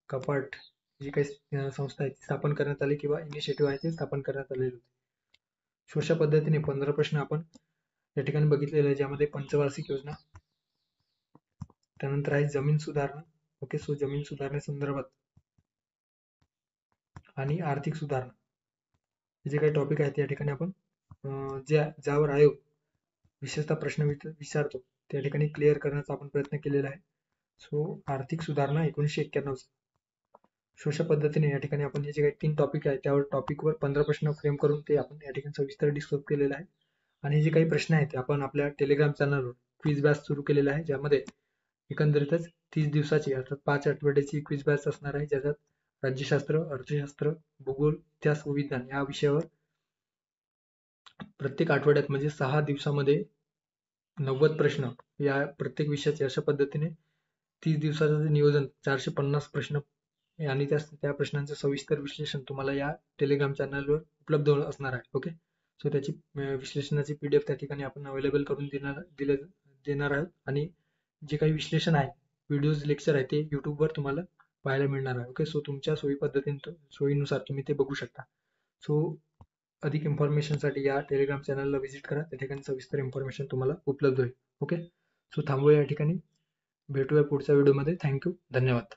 [SPEAKER 1] कपाट जी काही संस्था आहे स्थापन करण्यात आली किंवा इनिशिएटिव्ह आहे ते स्थापन करण्यात आलेले होते. अशा पद्धतीने 15 प्रश्न आपण या ठिकाणी बघितलेले आहे, ज्यामध्ये पंचवार्षिक योजना, त्यानंतर आहे जमीन सुधारणा. ओके, सो जमीन सुधारणेसंदर्भात आणि आर्थिक सुधारणा जे काही टॉपिक आहेत या ठिकाणी आपण ज्यावर आयोग विशेषतः प्रश्न विचारतो त्या ठिकाणी क्लिअर करण्याचा आपण प्रयत्न केलेला आहे. सो आर्थिक सुधारणा 1991. अशा पद्धतीने या ठिकाणी आपण हे जे काही 3 टॉपिक आहेत त्यावर टॉपिकवर 15 प्रश्न फ्रेम करून ते आपण या ठिकाणी सविस्तर डिस्कस केलेलं आहे. आणि जे काही प्रश्न आहेत ते आपण आपल्या टेलिग्राम चॅनलवर क्विज बॅच सुरू केलेला आहे, ज्यामध्ये एकंदरीतच 30 दिवसाची अर्थात 5 आठवड्याची क्विज बॅच असणार आहे, ज्याच्यात राज्यशास्त्र, अर्थशास्त्र, भूगोल, इतिहास व विज्ञान या विषयावर प्रत्येक आठवड्यात म्हणजे 6 दिवसामध्ये 90 प्रश्न या प्रत्येक विषयाचे अशा पद्धतीने 30 दिवसाचं नियोजन 450 प्रश्न आणि त्या प्रश्नांचं सविस्तर विश्लेषण तुम्हाला या टेलिग्राम चॅनलवर उपलब्ध असणार आहे. ओके, सो त्याची विश्लेषणाची PDF त्या ठिकाणी आपण अवेलेबल करून देणार आहोत. आणि जे काही विश्लेषण आहे व्हिडिओज लेक्चर आहे ते युट्यूबवर तुम्हाला पाहायला मिळणार आहे. ओके, सो तुमच्या सोयीनुसार तुम्ही ते बघू शकता. सो अधिक इन्फॉर्मेशनसाठी या टेलिग्राम चॅनलला व्हिजिट करा, त्या ठिकाणी सविस्तर इन्फॉर्मेशन तुम्हाला उपलब्ध होईल. ओके, सो थांबूया या ठिकाणी, भेटूया पुढच्या व्हिडिओमध्ये. थँक्यू, धन्यवाद.